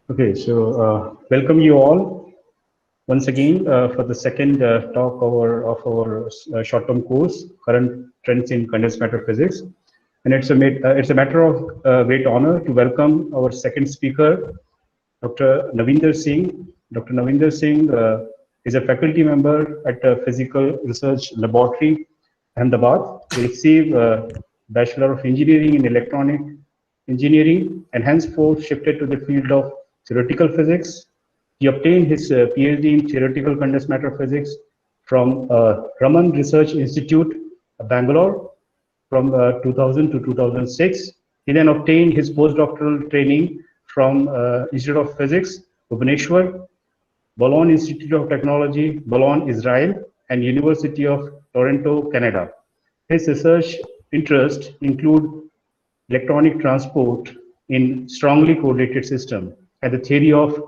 Okay, so welcome you all once again for the second talk of our short-term course, Current Trends in Condensed Matter Physics. And it's a matter of great honor to welcome our second speaker, Dr. Navinder Singh. Dr. Navinder Singh is a faculty member at the Physical Research Laboratory, Ahmedabad. He received Bachelor of Engineering in Electronic Engineering and henceforth shifted to the field of theoretical physics. He obtained his PhD in theoretical condensed matter physics from Raman Research Institute, Bangalore, from 2000 to 2006. He then obtained his postdoctoral training from Institute of Physics, Bhubaneswar, Bologna Institute of Technology, Bologna, Israel, and University of Toronto, Canada. His research interests include electronic transport in strongly correlated system and the theory of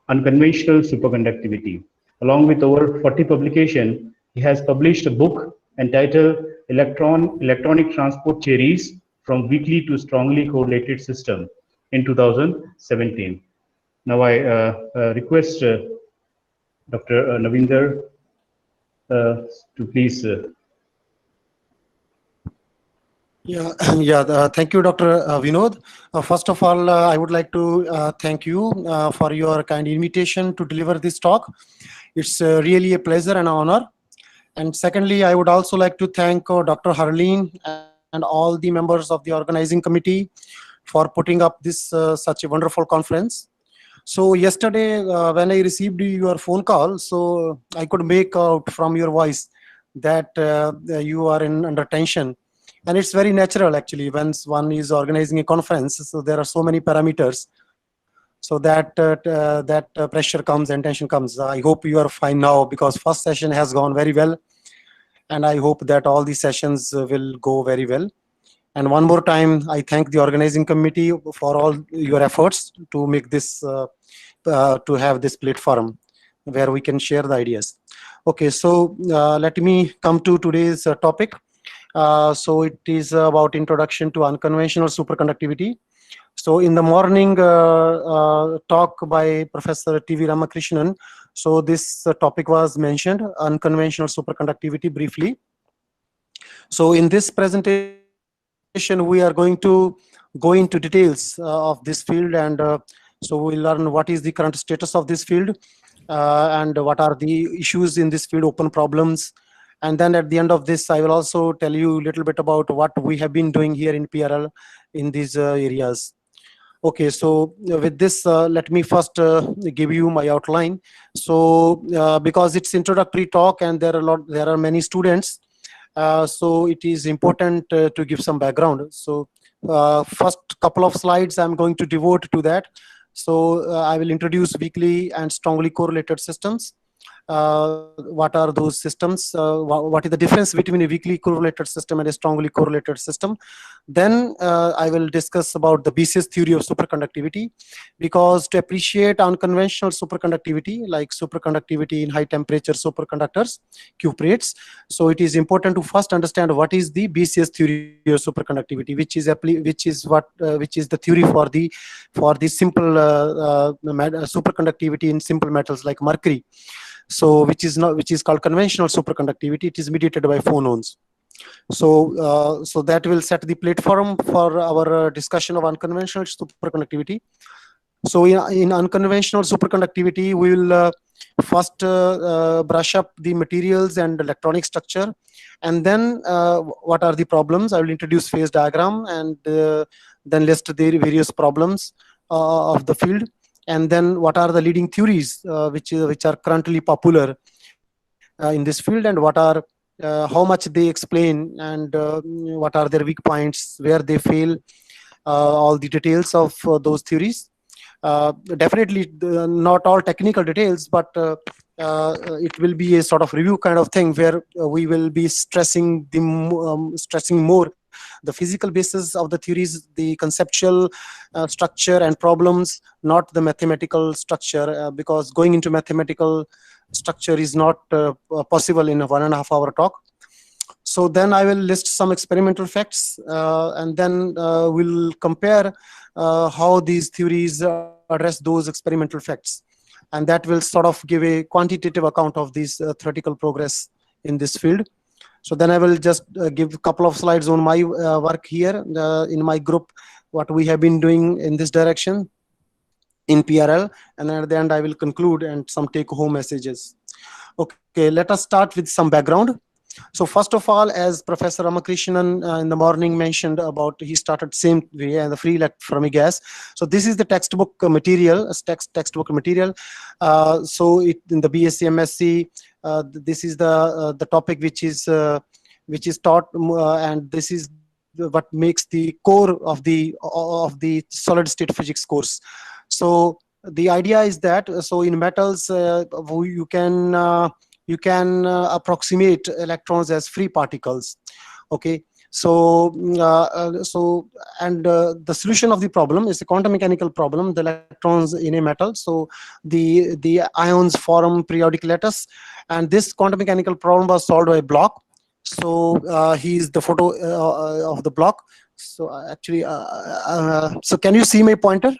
unconventional superconductivity. Along with over 40 publications, he has published a book entitled Electronic Transport Theories from Weakly to Strongly Correlated System in 2017. Now I request Dr. Navinder to please. Yeah, thank you, Dr. Vinod. First of all, I would like to thank you for your kind invitation to deliver this talk. It's really a pleasure and honor. And secondly, I would also like to thank Dr. Harleen and all the members of the organizing committee for putting up this such a wonderful conference. So yesterday, when I received your phone call, so I could make out from your voice that you are under tension. And it's very natural, actually, when one is organizing a conference. So there are so many parameters, so that pressure comes and tension comes. I hope you are fine now because first session has gone very well, and I hope that all these sessions will go very well. And one more time, I thank the organizing committee for all your efforts to make this, to have this platform where we can share the ideas. Okay, so let me come to today's topic. So it is about introduction to unconventional superconductivity. So in the morning talk by Professor T.V. Ramakrishnan, so this topic was mentioned, unconventional superconductivity, briefly. So in this presentation, we are going to go into details of this field, and so we'll learn what is the current status of this field and what are the issues in this field, open problems. And then at the end of this, I will also tell you a little bit about what we have been doing here in PRL in these areas. Okay, so with this, let me first give you my outline. So because it's introductory talk and there are many students, so it is important to give some background. So first couple of slides I'm going to devote to that. So I will introduce weakly and strongly correlated systems. What are those systems? What is the difference between a weakly correlated system and a strongly correlated system? Then I will discuss about the BCS theory of superconductivity, because to appreciate unconventional superconductivity, like superconductivity in high temperature superconductors, cuprates, so it is important to first understand what is the BCS theory of superconductivity, which is the theory for the simple superconductivity in simple metals like mercury. So which is called conventional superconductivity. It is mediated by phonons. So so that will set the platform for our discussion of unconventional superconductivity. So in unconventional superconductivity, we will first brush up the materials and electronic structure, and then what are the problems. I will introduce phase diagram and then list the various problems of the field. And then what are the leading theories which are currently popular in this field, and what are how much they explain, and what are their weak points, where they fail, all the details of those theories. Definitely not all technical details, but it will be a sort of review kind of thing where we will be stressing more the physical basis of the theories, the conceptual structure and problems, not the mathematical structure, because going into mathematical structure is not possible in a 1.5 hour talk. So then I will list some experimental facts, and then we'll compare how these theories address those experimental facts, and that will sort of give a quantitative account of this theoretical progress in this field. So then I will just give a couple of slides on my work here in my group, what we have been doing in this direction in PRL, and at the end I will conclude and some take-home messages. Okay, let us start with some background. So first of all, as Professor Ramakrishnan in the morning mentioned about, he started same way and the free Fermi gas. So this is the textbook material, textbook material. So in the BSc, MSc, this is the topic which is taught, and this is what makes the core of the solid state physics course. So the idea is that so in metals you can approximate electrons as free particles. Okay, so the solution of the problem is a quantum mechanical problem, the electrons in a metal. So the ions form periodic lattice, and this quantum mechanical problem was solved by Bloch. So here's the photo of the Bloch. So actually so can you see my pointer?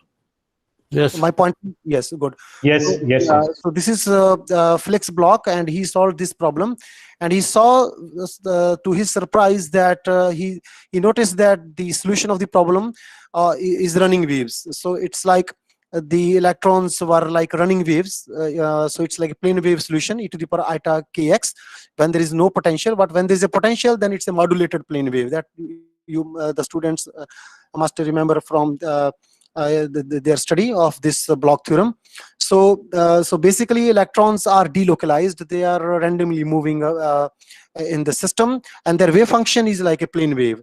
Yes. My point. Yes, good. Yes, so, yes. So this is Felix Bloch, and he solved this problem, and he saw to his surprise that he noticed that the solution of the problem is running waves. So it's like the electrons were like running waves. So it's like a plane wave solution, e to the power eta kx, when there is no potential. But when there is a potential, then it's a modulated plane wave. That the students must remember from their study of this Bloch theorem. So basically electrons are delocalized, they are randomly moving in the system, and their wave function is like a plane wave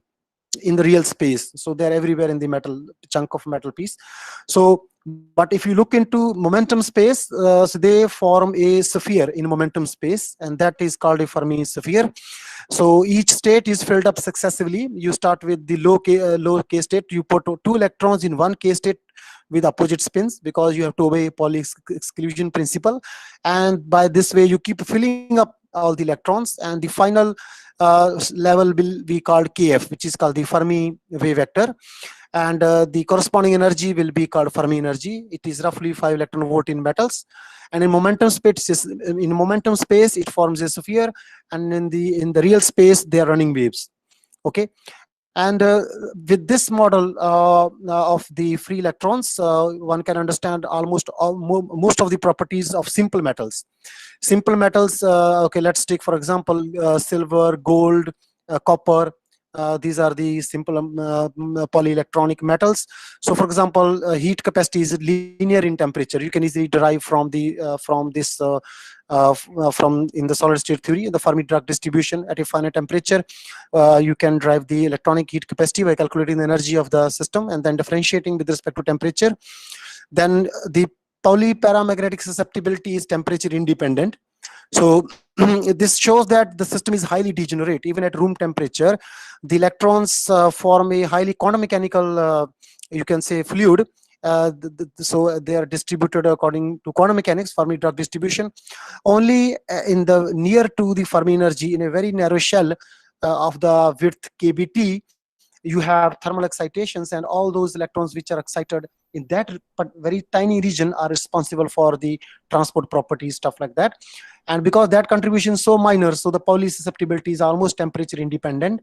in the real space. So they're everywhere in the metal chunk of metal piece. So but if you look into momentum space, so they form a sphere in momentum space, and that is called a Fermi sphere. So each state is filled up successively. You start with the low k state. You put 2 electrons in one k state with opposite spins, because you have to obey Pauli exclusion principle. And by this way, you keep filling up all the electrons, and the final level will be called Kf, which is called the Fermi wave vector. And the corresponding energy will be called Fermi energy. It is roughly 5 electron volt in metals. And in momentum space, it forms a sphere, and in the real space, they are running waves. Okay, and with this model of the free electrons, one can understand almost most of the properties of simple metals. Simple metals. Okay, let's take for example silver, gold, copper. These are the simple polyelectronic metals. So for example, heat capacity is linear in temperature. You can easily derive from the from in the solid state theory, the Fermi-Dirac distribution at a finite temperature. You can derive the electronic heat capacity by calculating the energy of the system and then differentiating with respect to temperature. Then the Pauli paramagnetic susceptibility is temperature independent. So this shows that the system is highly degenerate. Even at room temperature, the electrons form a highly quantum mechanical, you can say, fluid. So they are distributed according to quantum mechanics, Fermi-Dirac distribution. Only in the near to the Fermi energy, in a very narrow shell of the width kBt, you have thermal excitations, and all those electrons which are excited in that very tiny region are responsible for the transport properties, stuff like that. And because that contribution is so minor, so the Pauli susceptibility is almost temperature independent.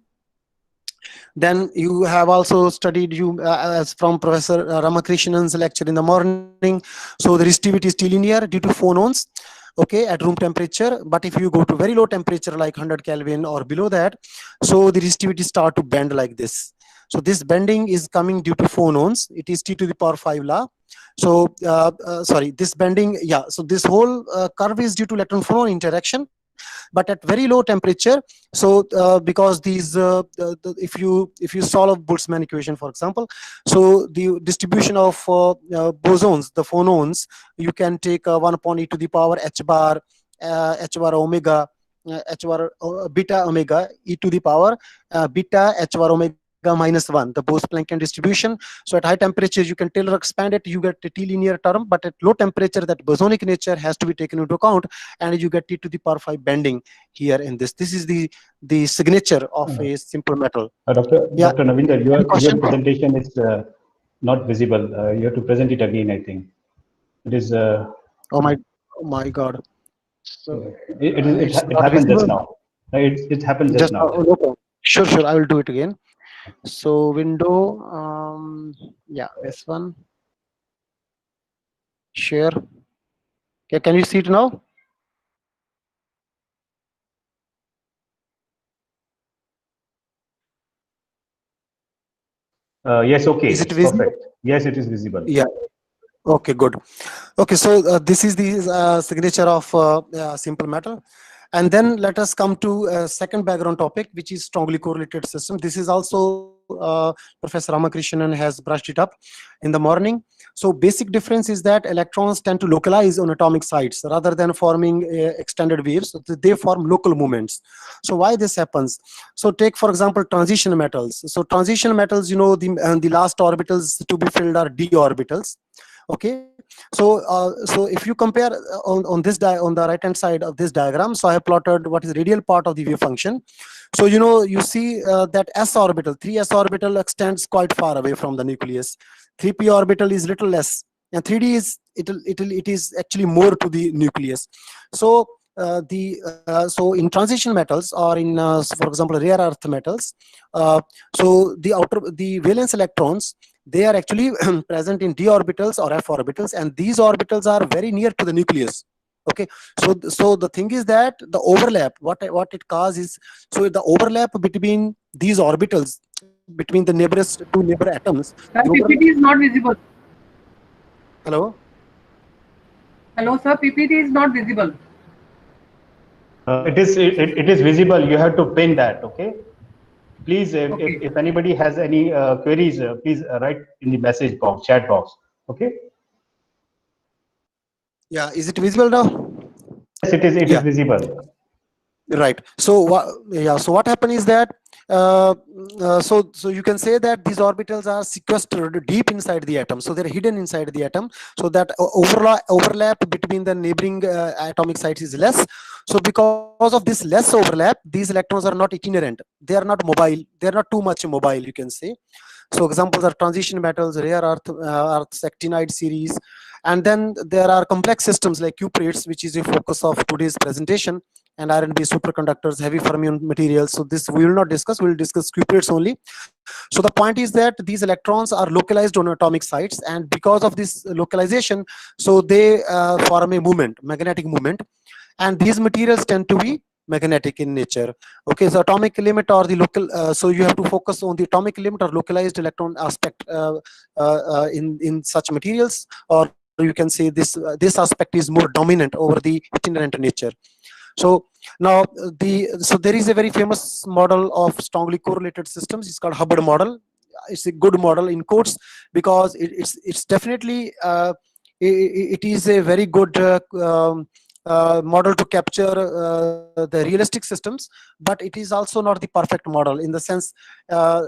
Then you have also studied as from Professor Ramakrishnan's lecture in the morning. So the resistivity is still linear due to phonons, okay, at room temperature. But if you go to very low temperature like 100 Kelvin or below that, so the resistivity start to bend like this. So this bending is coming due to phonons. It is T to the power 5 law. So sorry, this bending, yeah. So this whole curve is due to electron phonon interaction. But at very low temperature, so because these if you solve Boltzmann equation, for example, so the distribution of bosons, the phonons, you can take 1 upon e to the power h bar omega h bar beta omega e to the power beta h bar omega -1, the Bose-Planckian distribution. So at high temperatures, you can Taylor expand it, you get a T linear term, but at low temperature, that bosonic nature has to be taken into account, and you get T to the power 5 bending here in this. This is the signature of a simple metal. Dr. Navinder, your presentation is not visible. You have to present it again, I think. It is. Oh my God. So it's It not happened just visible. now. It happened just Just now. no problem. Sure. I will do it again. So window, yeah, this one. Share. Okay, can you see it now? Yes, okay, Is it it's visible? perfect. Yes, it is visible. Yeah. Okay, good. Okay, so this is the signature of simple metal. And then let us come to a second background topic, which is strongly correlated system. This is also Professor Ramakrishnan has brushed it up in the morning. So basic difference is that electrons tend to localize on atomic sites rather than forming extended waves. So they form local movements. So why this happens? So take, for example, transition metals. So transition metals, the last orbitals to be filled are d orbitals. Okay, so if you compare on on the right hand side of this diagram, so I have plotted what is the radial part of the wave function. So you see that s orbital, 3s orbital extends quite far away from the nucleus. 3p orbital is little less, and 3d is it is actually more to the nucleus. So so in transition metals, or in for example rare earth metals, so the valence electrons, they are actually present in d orbitals or f orbitals, and these orbitals are very near to the nucleus. Okay, so the thing is that the overlap, what it causes, so the overlap between these orbitals, between the nearest two neighbor atoms, Sir, the overlap. PPT is not visible. Hello. Hello, sir. PPT is not visible. It is visible. You have to pin that. Okay. Please, Okay. if anybody has any queries, please write in the message box, chat box. Okay. Yeah, is it visible now? Yes, it is. It is Yeah. visible. Right. So what happened is that so you can say that these orbitals are sequestered deep inside the atom, so they're hidden inside the atom, so that overlap between the neighboring atomic sites is less. So because of this less overlap, these electrons are not itinerant, they are not mobile, they're not too much mobile, you can say. So examples are transition metals, rare earths, actinide series. And then there are complex systems like cuprates, which is the focus of today's presentation, and iron-based superconductors, heavy fermion materials. So this we will not discuss, we will discuss cuprates only. So the point is that these electrons are localized on atomic sites, and because of this localization, so they form a movement, magnetic movement, and these materials tend to be magnetic in nature. Okay, so atomic limit or the local, so you have to focus on the atomic limit or localized electron aspect in such materials, or you can say this aspect is more dominant over the itinerant nature. So now so there is a very famous model of strongly correlated systems. It's called Hubbard model. It's a good model in quotes, because it's definitely it is a very good model to capture the realistic systems, but it is also not the perfect model, in the sense uh,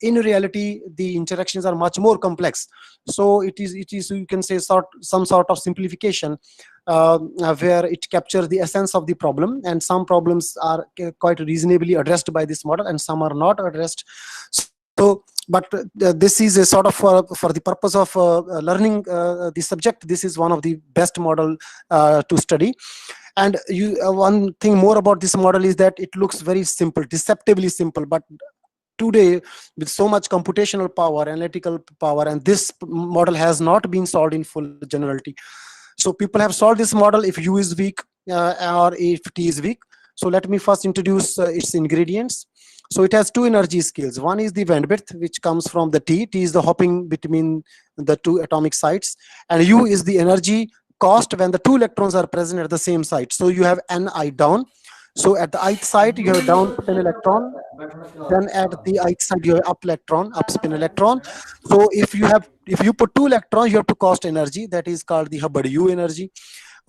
in reality the interactions are much more complex. So it is you can say some sort of simplification, where it captures the essence of the problem, and some problems are quite reasonably addressed by this model and some are not addressed. So but this is a sort of for the purpose of learning the subject, this is one of the best model to study. And one thing more about this model is that it looks very simple, deceptively simple, but today with so much computational power, analytical power, and this model has not been solved in full generality. So people have solved this model if U is weak or if T is weak. So let me first introduce its ingredients. So it has two energy scales. One is the bandwidth, which comes from the T. T is the hopping between the two atomic sites, and U is the energy cost when the two electrons are present at the same site. So you have Ni down. So at the ith site you have down spin electron, then at the ith side you have up electron, up spin electron. So if you put two electrons, you have to cost energy, that is called the Hubbard U energy.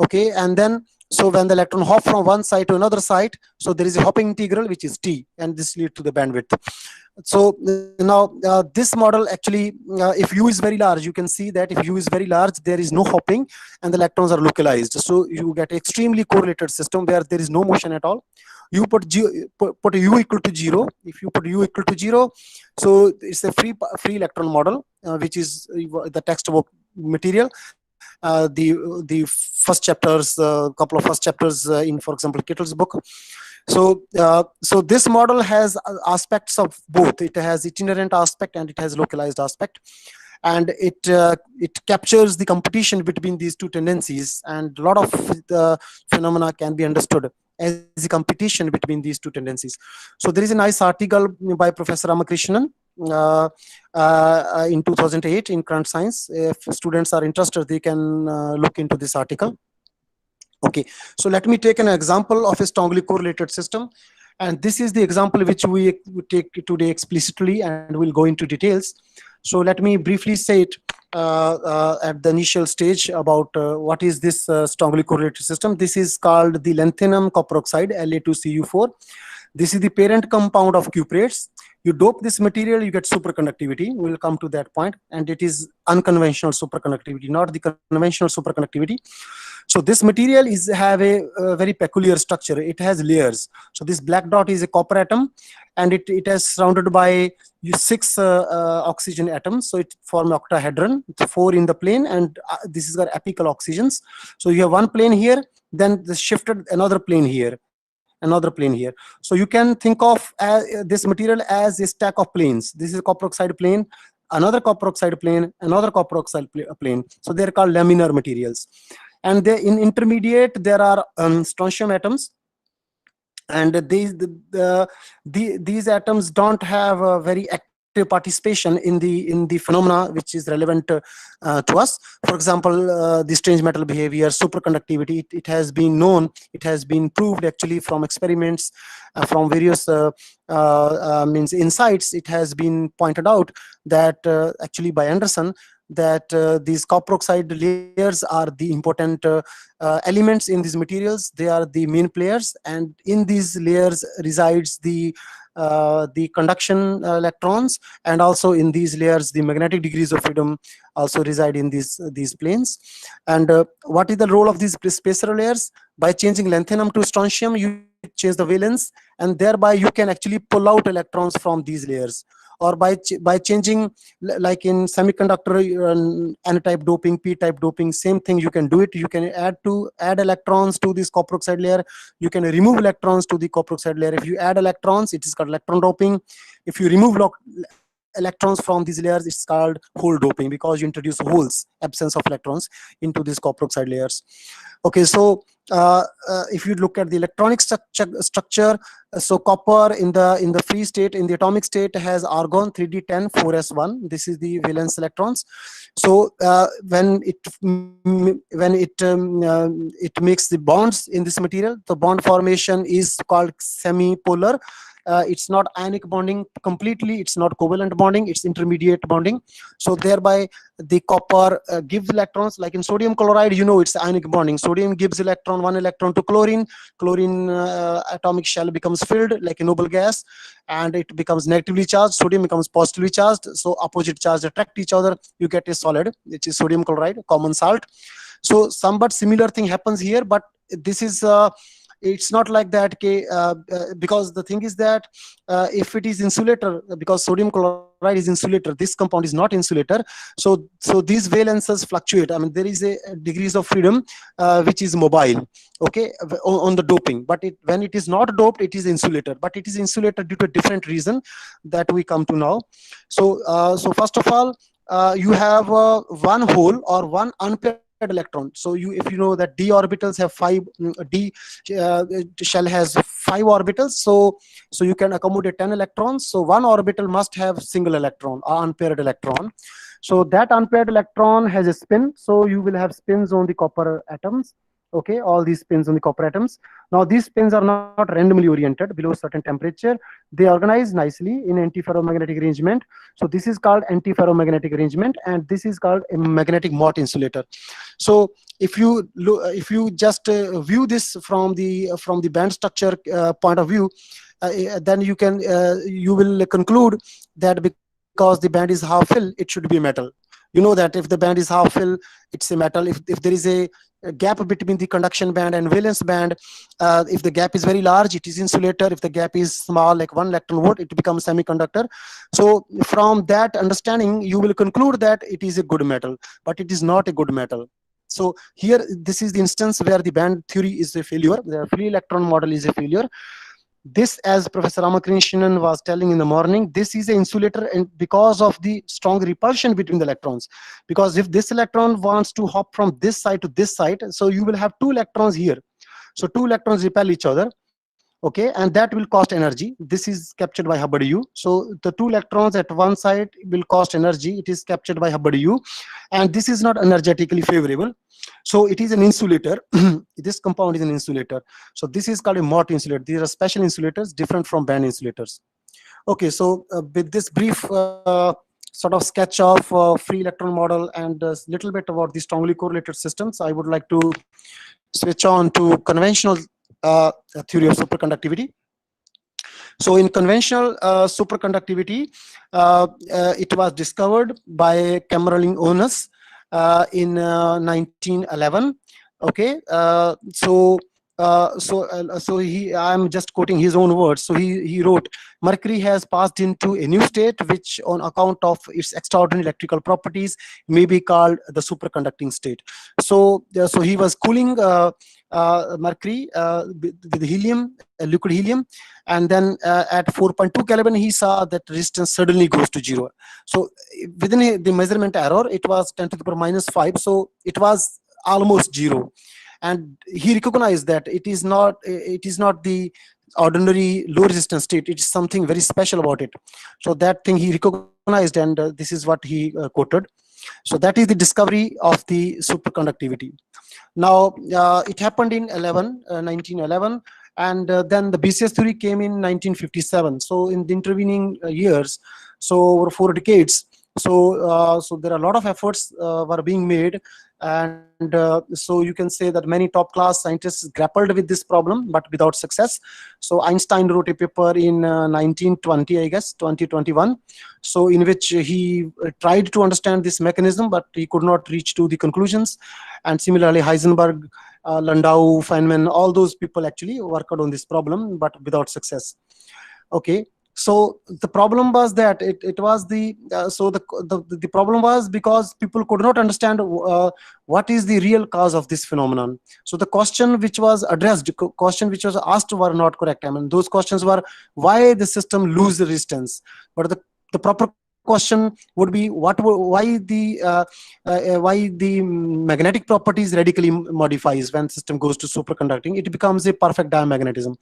Okay, and then so when the electron hop from one side to another side, so there is a hopping integral which is T, and this leads to the bandwidth. So now this model actually, if U is very large, you can see that if U is very large, there is no hopping and the electrons are localized. So you get extremely correlated system where there is no motion at all. you put u equal to 0. If you put u equal to 0, so it's a free electron model, which is the textbook material. The first chapters, couple of first chapters in, for example, Kittle's book. So this model has aspects of both. It has itinerant aspect and it has localized aspect, and it captures the competition between these two tendencies, and a lot of the phenomena can be understood as the competition between these two tendencies. So there is a nice article by Professor Ramakrishnan in 2008 in Current Science. If students are interested, they can look into this article. Okay, so let me take an example of a strongly correlated system, and this is the example which we take today explicitly, and we'll go into details. So let me briefly say it at the initial stage about what is this strongly correlated system. This is called the lanthanum copper oxide, La2Cu4. This is the parent compound of cuprates. You dope this material, you get superconductivity. We'll come to that point, and it is unconventional superconductivity, not the conventional superconductivity. So this material have a very peculiar structure. It has layers. So this black dot is a copper atom, and it is surrounded by 6 oxygen atoms. So it forms an octahedron. It's 4 in the plane, and this is our apical oxygens. So you have one plane here, then the shifted another plane here, another plane here. So you can think of this material as a stack of planes. This is a copper oxide plane, another copper oxide plane, another copper oxide plane. So they're called laminar materials. And in intermediate, there are strontium atoms, and these atoms don't have a very active participation in the phenomena which is relevant to us. For example, the strange metal behavior, superconductivity. It has been known, it has been proved actually from experiments, from various insights. It has been pointed out that actually by Anderson, that these copper oxide layers are the important elements in these materials. They are the main players, and in these layers resides the conduction electrons, and also in these layers the magnetic degrees of freedom also reside in these planes. And what is the role of these spacer layers? By changing lanthanum to strontium, you change the valence, and thereby you can actually pull out electrons from these layers. Or by changing, like in semiconductor, N-type doping, P-type doping, same thing, you can do it. You can add electrons to this copper oxide layer. You can remove electrons to the copper oxide layer. If you add electrons, it is called electron doping. If you remove electrons from these layers, it's called hole doping, because you introduce holes, absence of electrons, into these copper oxide layers. Okay, so if you look at the electronic structure, so copper in the free state, in the atomic state, has argon 3d10 4s1. This is the valence electrons. So when it makes the bonds in this material, the bond formation is called semipolar. It's not ionic bonding completely, it's not covalent bonding, it's intermediate bonding. So thereby the copper gives electrons, like in sodium chloride, you know, it's ionic bonding. Sodium gives one electron to chlorine. Chlorine atomic shell becomes filled like a noble gas, and it becomes negatively charged. Sodium becomes positively charged, so opposite charge attract each other. You get a solid, which is sodium chloride, common salt. So somewhat similar thing happens here, but this is it's not like that, because the thing is that if it is insulator, because sodium chloride is insulator, this compound is not insulator, so these valences fluctuate. I mean, there is a degrees of freedom which is mobile, okay, on the doping, but when it is not doped, it is insulator, but it is insulator due to a different reason that we come to now. So first of all, you have one hole or one unpaired electron. So if you know that d orbitals have 5, d shell has 5 orbitals, so you can accommodate 10 electrons. So one orbital must have single electron or unpaired electron. So that unpaired electron has a spin, so you will have spins on the copper atoms. Okay, all these spins on the copper atoms. Now these spins are not randomly oriented below a certain temperature. They organize nicely in antiferromagnetic arrangement. So this is called antiferromagnetic arrangement, and this is called a magnetic Mott insulator. So if you just view this from the band structure point of view, then you will conclude that because the band is half filled, it should be metal. You know that if the band is half fill, it's a metal. If there is a gap between the conduction band and valence band, if the gap is very large, it is insulator. If the gap is small, like 1 electron volt, it becomes semiconductor. So from that understanding, you will conclude that it is a good metal, but it is not a good metal. So here, this is the instance where the band theory is a failure. The free electron model is a failure. This, as Professor Ramakrishnan was telling in the morning, this is an insulator, and because of the strong repulsion between the electrons. Because if this electron wants to hop from this side to this side, so you will have 2 electrons here. So 2 electrons repel each other, okay, and that will cost energy. This is captured by Hubbard U. So the 2 electrons at one side will cost energy. It is captured by Hubbard U, and this is not energetically favorable. So it is an insulator. This compound is an insulator. So this is called a Mott insulator. These are special insulators, different from band insulators. Okay, so with this brief sort of sketch of free electron model and a little bit about the strongly correlated systems, I would like to switch on to conventional theory of superconductivity. So in conventional superconductivity, it was discovered by Camerling Onus in 1911. Okay, so I'm just quoting his own words. So he wrote, mercury has passed into a new state which, on account of its extraordinary electrical properties, may be called the superconducting state. So he was cooling mercury with helium, liquid helium, and then at 4.2 Kelvin he saw that resistance suddenly goes to 0. So within the measurement error, it was 10 to the power minus 5, so it was almost 0. And he recognized that it is not the ordinary low resistance state. It is something very special about it. So that thing he recognized, and this is what he quoted. So that is the discovery of the superconductivity. Now it happened in 1911, and then the BCS theory came in 1957. So in the intervening years, so over 4 decades, so there are a lot of efforts were being made, and so you can say that many top class scientists grappled with this problem, but without success. So Einstein wrote a paper in 1920, I guess 2021, so in which he tried to understand this mechanism, but he could not reach to the conclusions. And similarly Heisenberg, Landau, Feynman, all those people actually worked on this problem, but without success. Okay, so the problem was that it was the problem was because people could not understand what is the real cause of this phenomenon. So the question which was addressed, question which was asked, were not correct. I mean, those questions were why the system lose resistance, but the proper question would be why the magnetic properties radically modifies when system goes to superconducting. It becomes a perfect diamagnetism.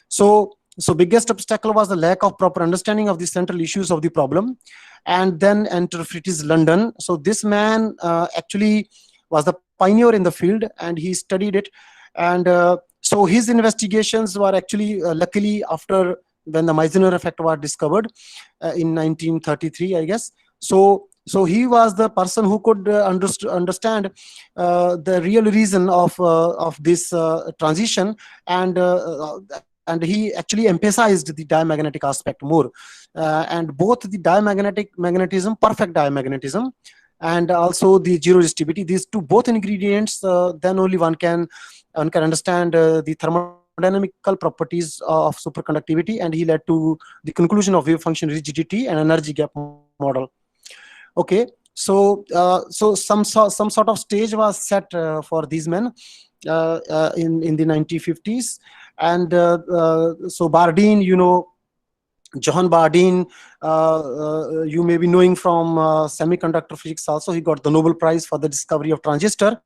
So biggest obstacle was the lack of proper understanding of the central issues of the problem. And then enter Fritis London. So this man actually was the pioneer in the field, and he studied it. And so his investigations were actually luckily after when the Meissner effect was discovered in 1933, I guess. So he was the person who could understand the real reason of this transition, and he actually emphasized the diamagnetic aspect more, and both the magnetism, perfect diamagnetism, and also the zero resistivity, these two both ingredients, then only one can understand the thermodynamical properties of superconductivity, and he led to the conclusion of wave function rigidity and energy gap model. Okay, so some sort of stage was set for these men in the 1950s. And so Bardeen, Johann Bardeen, you may be knowing from semiconductor physics also. He got the Nobel Prize for the discovery of transistor.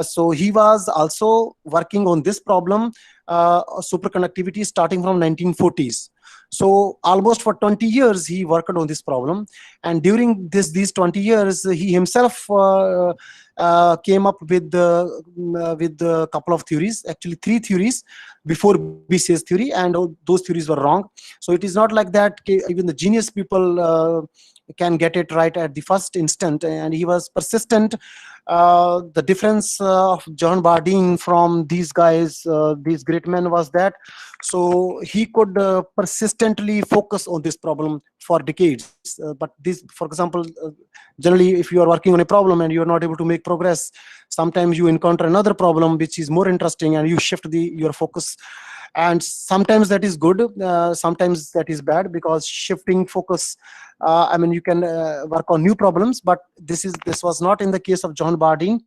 So he was also working on this problem, superconductivity, starting from 1940s. So almost for 20 years he worked on this problem, and during these 20 years he himself came up with a couple of theories, actually 3 theories before BCS theory, and those theories were wrong. So it is not like that even the genius people can get it right at the first instant, and he was persistent. The difference of John Bardeen from these guys, these great men, was that so he could persistently focus on this problem for decades. But this, for example, generally if you are working on a problem and you are not able to make progress, sometimes you encounter another problem which is more interesting and you shift your focus. And sometimes that is good, sometimes that is bad, because shifting focus, I mean, you can work on new problems, but this was not in the case of John Bardeen.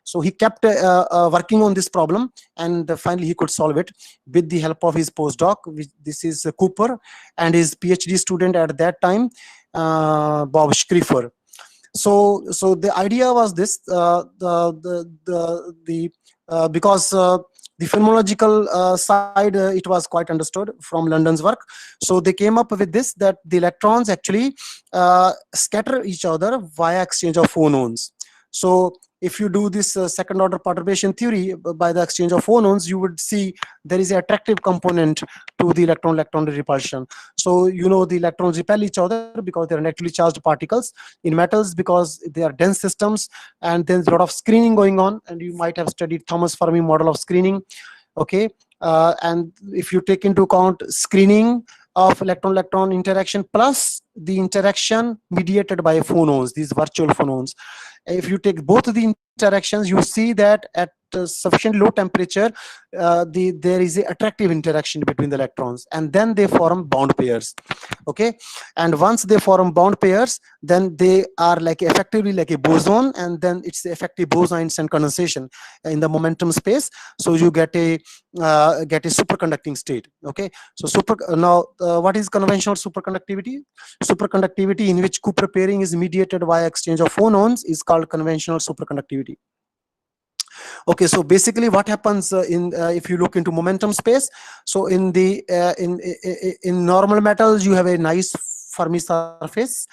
So he kept working on this problem, and finally he could solve it with the help of his postdoc. This is Cooper and his PhD student at that time, Bob Schrieffer. So the idea was this: because the phenomenological side, it was quite understood from London's work. So they came up with this, that the electrons actually scatter each other via exchange of phonons. So if you do this second order perturbation theory by the exchange of phonons, you would see there is an attractive component to the electron-electron repulsion. So the electrons repel each other because they are negatively charged particles. In metals, because they are dense systems, and there's a lot of screening going on, and you might have studied Thomas Fermi model of screening. Okay, and if you take into account screening of electron-electron interaction plus the interaction mediated by phonons, these virtual phonons, if you take both of the interactions, you see that at sufficient low temperature, there is an attractive interaction between the electrons, and then they form bond pairs. Okay, and once they form bond pairs, then they are effectively like a boson, and then it's the effective Bose-Einstein condensation in the momentum space. So you get a superconducting state. Okay, so now what is conventional superconductivity? Superconductivity in which Cooper pairing is mediated via exchange of phonons is called conventional superconductivity. Okay, so basically what happens if you look into momentum space, so in the in normal metals you have a nice Fermi surface,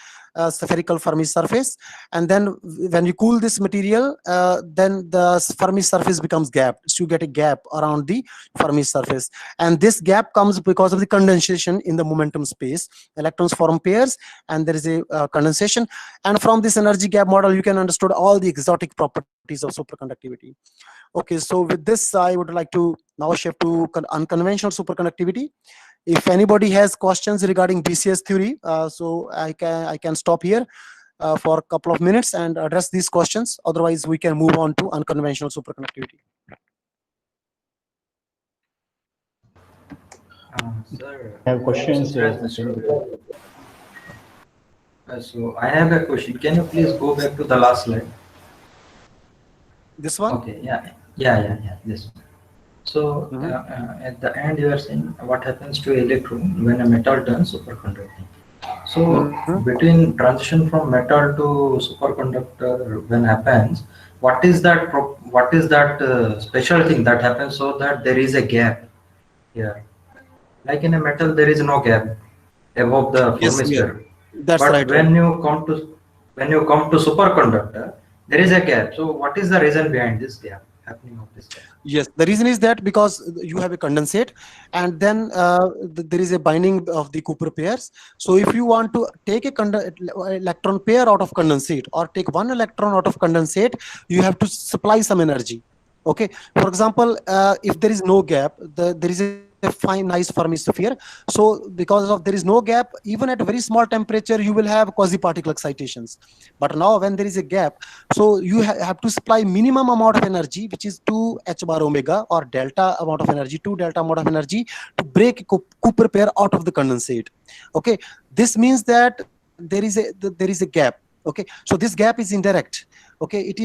spherical Fermi surface, and then when you cool this material, then the Fermi surface becomes gapped. So you get a gap around the Fermi surface, and this gap comes because of the condensation in the momentum space. Electrons form pairs, and there is a condensation. And from this energy gap model, you can understand all the exotic properties of superconductivity. Okay, so with this, I would like to now shift to unconventional superconductivity. If anybody has questions regarding BCS theory, so I can stop here for a couple of minutes and address these questions. Otherwise, we can move on to unconventional superconductivity. Sir, I have questions. So I have a question. Can you please go back to the last slide? This one? Okay. Yeah. This one. So at the end, you are saying what happens to electron when a metal turns superconducting. So between transition from metal to superconductor, when happens, what is that special thing that happens so that there is a gap here? Like in a metal, there is no gap above the formistry. That's but right. When you come to superconductor, there is a gap. So what is the reason behind this gap happening of this gap? Yes, the reason is that because you have a condensate, and then there is a binding of the Cooper pairs. So if you want to take a electron pair out of condensate, or take one electron out of condensate, you have to supply some energy. Okay, for example, if there is no gap, there is a fine nice Fermi sphere. So because of there is no gap, even at a very small temperature, you will have quasi-particle excitations. But now when there is a gap, so you have to supply minimum amount of energy, which is 2 h bar omega, or delta amount of energy, 2 delta amount of energy, to break a Cooper pair out of the condensate. Okay, this means that there is a gap. Okay, so this gap is indirect. Okay, it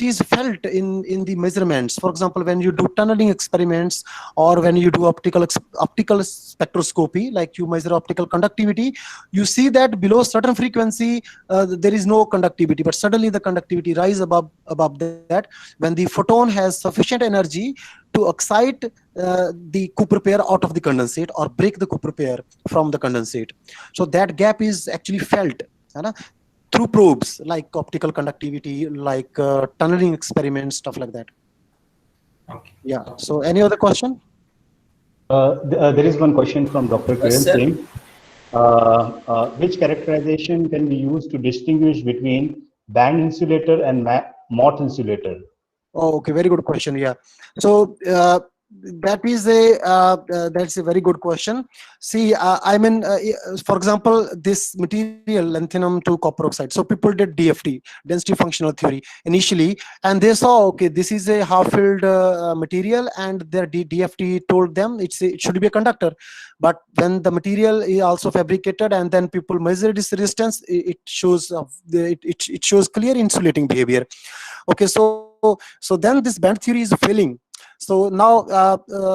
is felt in the measurements. For example, when you do tunneling experiments, or when you do optical spectroscopy, like you measure optical conductivity, you see that below certain frequency there is no conductivity, but suddenly the conductivity rises above that when the photon has sufficient energy to excite the Cooper pair out of the condensate, or break the Cooper pair from the condensate. So that gap is actually felt through probes like optical conductivity, like tunneling experiments, stuff like that. Okay. Yeah. So any other question? There is one question from Dr. Kiran Singh. Which characterization can be used to distinguish between band insulator and Mott insulator? Oh, okay, very good question. Yeah. So that's a very good question. See, I mean, for example, this material lanthanum to copper oxide. So people did DFT, density functional theory, initially, and they saw, okay, this is a half-filled material, and their DFT told them it should be a conductor. But when the material is also fabricated and then people measure its resistance, it shows it shows clear insulating behavior. Okay, so then this band theory is failing. So now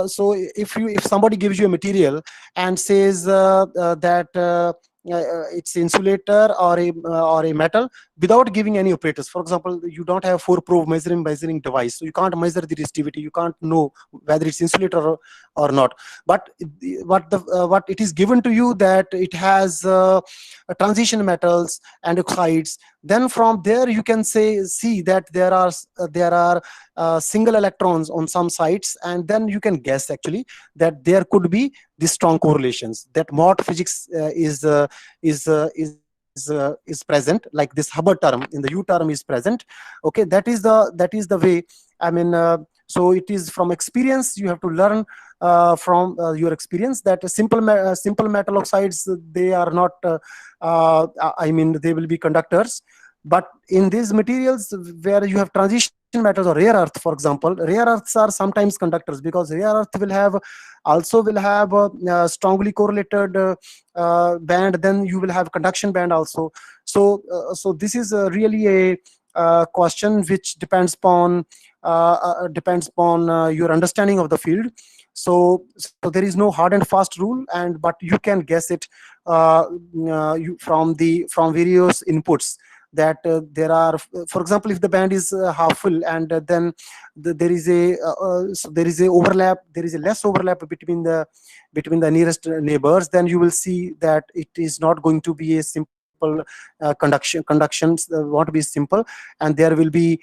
so if somebody gives you a material and says that it's insulator or a metal without giving any operators, for example, you don't have 4-probe measuring device, so you can't measure the resistivity, you can't know whether it's insulator or not. But what it is given to you, that it has transition metals and oxides, then from there you can see that there are single electrons on some sites, and then you can guess actually that there could be these strong correlations, that Mott physics is present, like this Hubbard term in the U term is present. Okay, that is the way. I mean, so it is from experience. You have to learn from your experience that simple metal oxides, they are not I mean, they will be conductors. But in these materials where you have transition metals or rare earth, for example, rare earths are sometimes conductors, because rare earth will have a strongly correlated band. Then you will have conduction band also. So this is really a question which depends upon your understanding of the field. So there is no hard and fast rule, but you can guess it from various inputs, that there are, for example, if the band is half full, and then there is a overlap, there is a less overlap between the nearest neighbors, then you will see that it is not going to be a simple conductions won't be simple, and there will be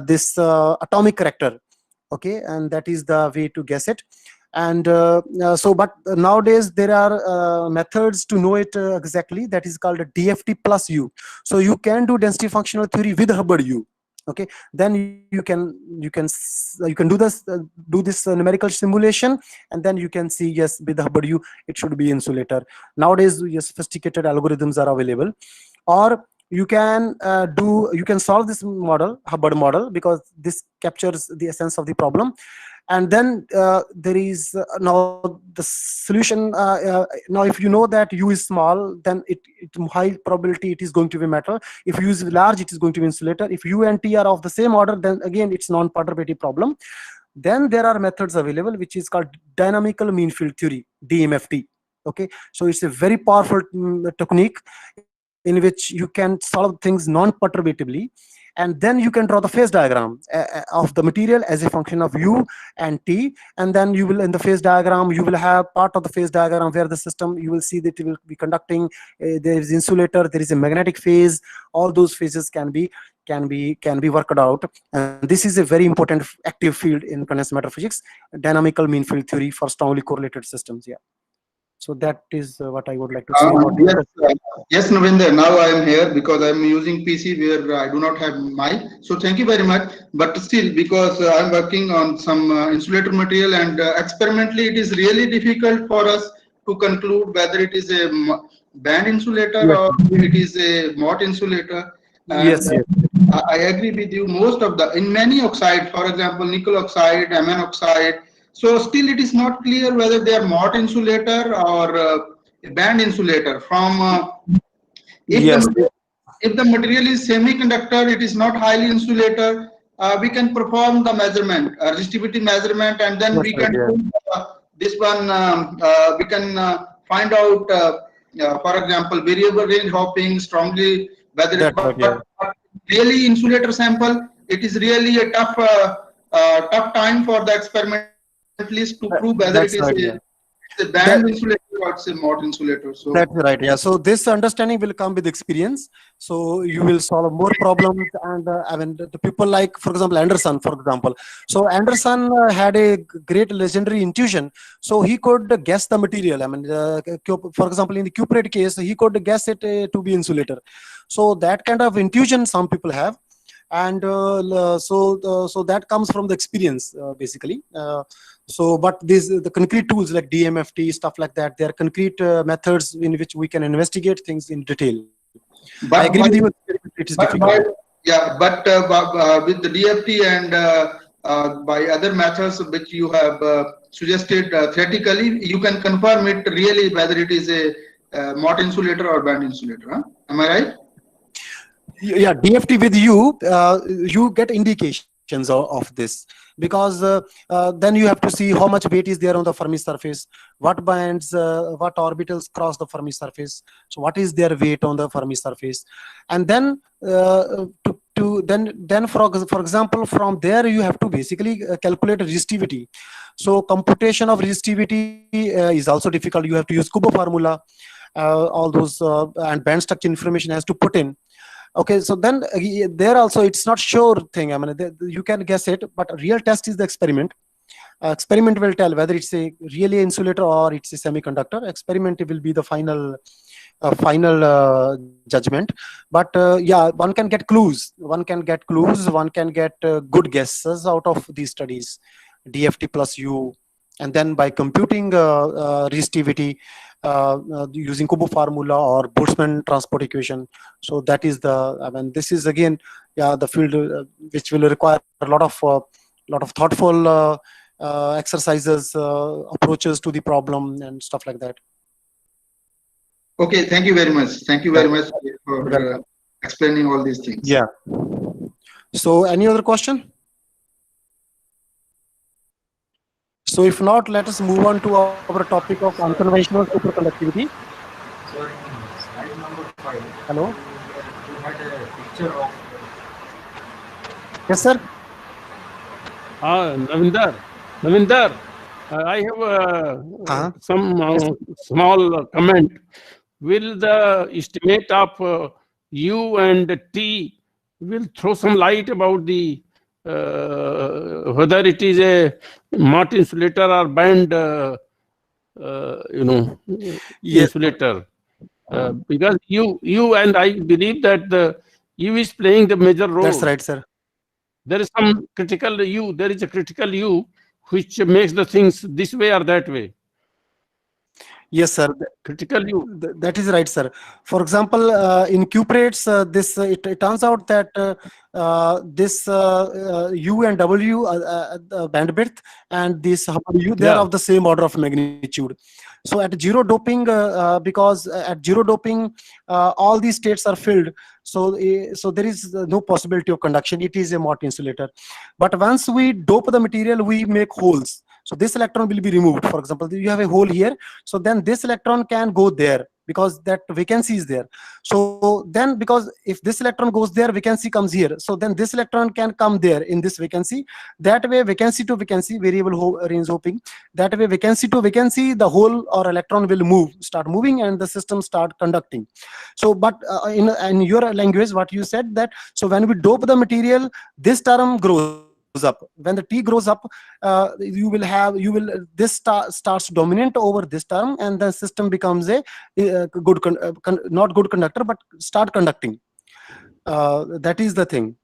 this atomic character. Okay, and that is the way to guess it. And but nowadays there are methods to know it exactly, that is called a DFT plus U. So you can do density functional theory with Hubbard U. Okay, then you can do this numerical simulation, and then you can see, yes, with Hubbard U it should be insulator. Nowadays, yes, sophisticated algorithms are available. Or you can solve this model, Hubbard model, because this captures the essence of the problem. And then there is now the solution. Now, if you know that U is small, then it high probability it is going to be metal. If U is large, it is going to be insulator. If U and T are of the same order, then again it's non-perturbative problem. Then there are methods available which is called dynamical mean field theory, DMFT. Okay, so it's a very powerful technique in which you can solve things non-perturbatively, and then you can draw the phase diagram of the material as a function of U and T, and then you will, in the phase diagram, you will have part of the phase diagram where the system, you will see that it will be conducting, there is insulator, there is a magnetic phase. All those phases can be worked out, and this is a very important active field in condensed matter physics, dynamical mean field theory for strongly correlated systems. Yeah. So that is what I would like to say about yes, Navinder, now I am here because I am using PC where I do not have mic. So thank you very much. But still, because I am working on some insulator material, and experimentally it is really difficult for us to conclude whether it is a band insulator or it is a Mott insulator. And yes. I agree with you. Most of in many oxides, for example, nickel oxide, Mn oxide, so still it is not clear whether they are Mott insulator or a band insulator. From if the material is semiconductor, it is not highly insulator. We can perform the measurement, resistivity measurement, and then we can do this one. We can find out, for example, variable range hopping strongly. Whether but really insulator sample, it is really a tough time for the experiment, at least to prove whether it is It's a band insulator or it's a Mott insulator. So That's right. Yeah. So this understanding will come with experience. So you will solve more problems. And I mean, the people like, for example, Anderson, for example. So Anderson had a great legendary intuition. So he could guess the material. I mean, for example, in the cuprate case, he could guess it to be insulator. So that kind of intuition some people have. And so that comes from the experience, basically. So, but the concrete tools like DMFT, stuff like that, they are concrete methods in which we can investigate things in detail. but I agree with you. It is difficult. with the DFT and by other methods which you have suggested theoretically, you can confirm it really whether it is a Mott insulator or band insulator. Huh? Am I right? Yeah, DFT with you, you get indications of this, because then you have to see how much weight is there on the Fermi surface, what bands, what orbitals cross the Fermi surface, so what is their weight on the Fermi surface, and then then for example, from there you have to basically calculate resistivity. So computation of resistivity is also difficult. You have to use Kubo formula, all those and band structure information has to put in. Okay, so then there also it's not sure thing. I mean, you can guess it, but real test is the experiment. Experiment will tell whether it's a really insulator or it's a semiconductor. Experiment will be the final judgment. But yeah, one can get clues. One can get good guesses out of these studies, DFT plus U, and then by computing resistivity, using Kubo formula or Boltzmann transport equation. So that is I mean, this is again, yeah, the field which will require a lot of thoughtful exercises, approaches to the problem and stuff like that. Okay, thank you very much. Thank you very much for explaining all these things. Yeah. So any other question? So if not, let us move on to our topic of unconventional superconductivity. So in slide number 5, Hello? you had a picture of Yes, sir. Navinder, I have some small comment. Will the estimate of U and T will throw some light about the whether it is a Mott insulator or band, insulator? Because you and I believe that the U is playing the major role. That's right, sir. There is some critical U. There is a critical U which makes the things this way or that way. Yes, sir. Critical U. That is right, sir. For example, in cuprates, it turns out that this U and W bandwidth and this U, they are of the same order of magnitude. So at zero doping, because at zero doping, all these states are filled. So there is no possibility of conduction. It is a Mott insulator. But once we dope the material, we make holes. So this electron will be removed. For example, you have a hole here. So then this electron can go there because that vacancy is there. So then, because if this electron goes there, vacancy comes here. So then this electron can come there in this vacancy. That way, vacancy to vacancy, variable range hopping. That way, vacancy to vacancy, the hole or electron will start moving, and the system start conducting. So, but in your language, what you said that, so when we dope the material, this term grows up. When the T grows up, this starts dominant over this term, and the system becomes a not good conductor, but start conducting. That is the thing.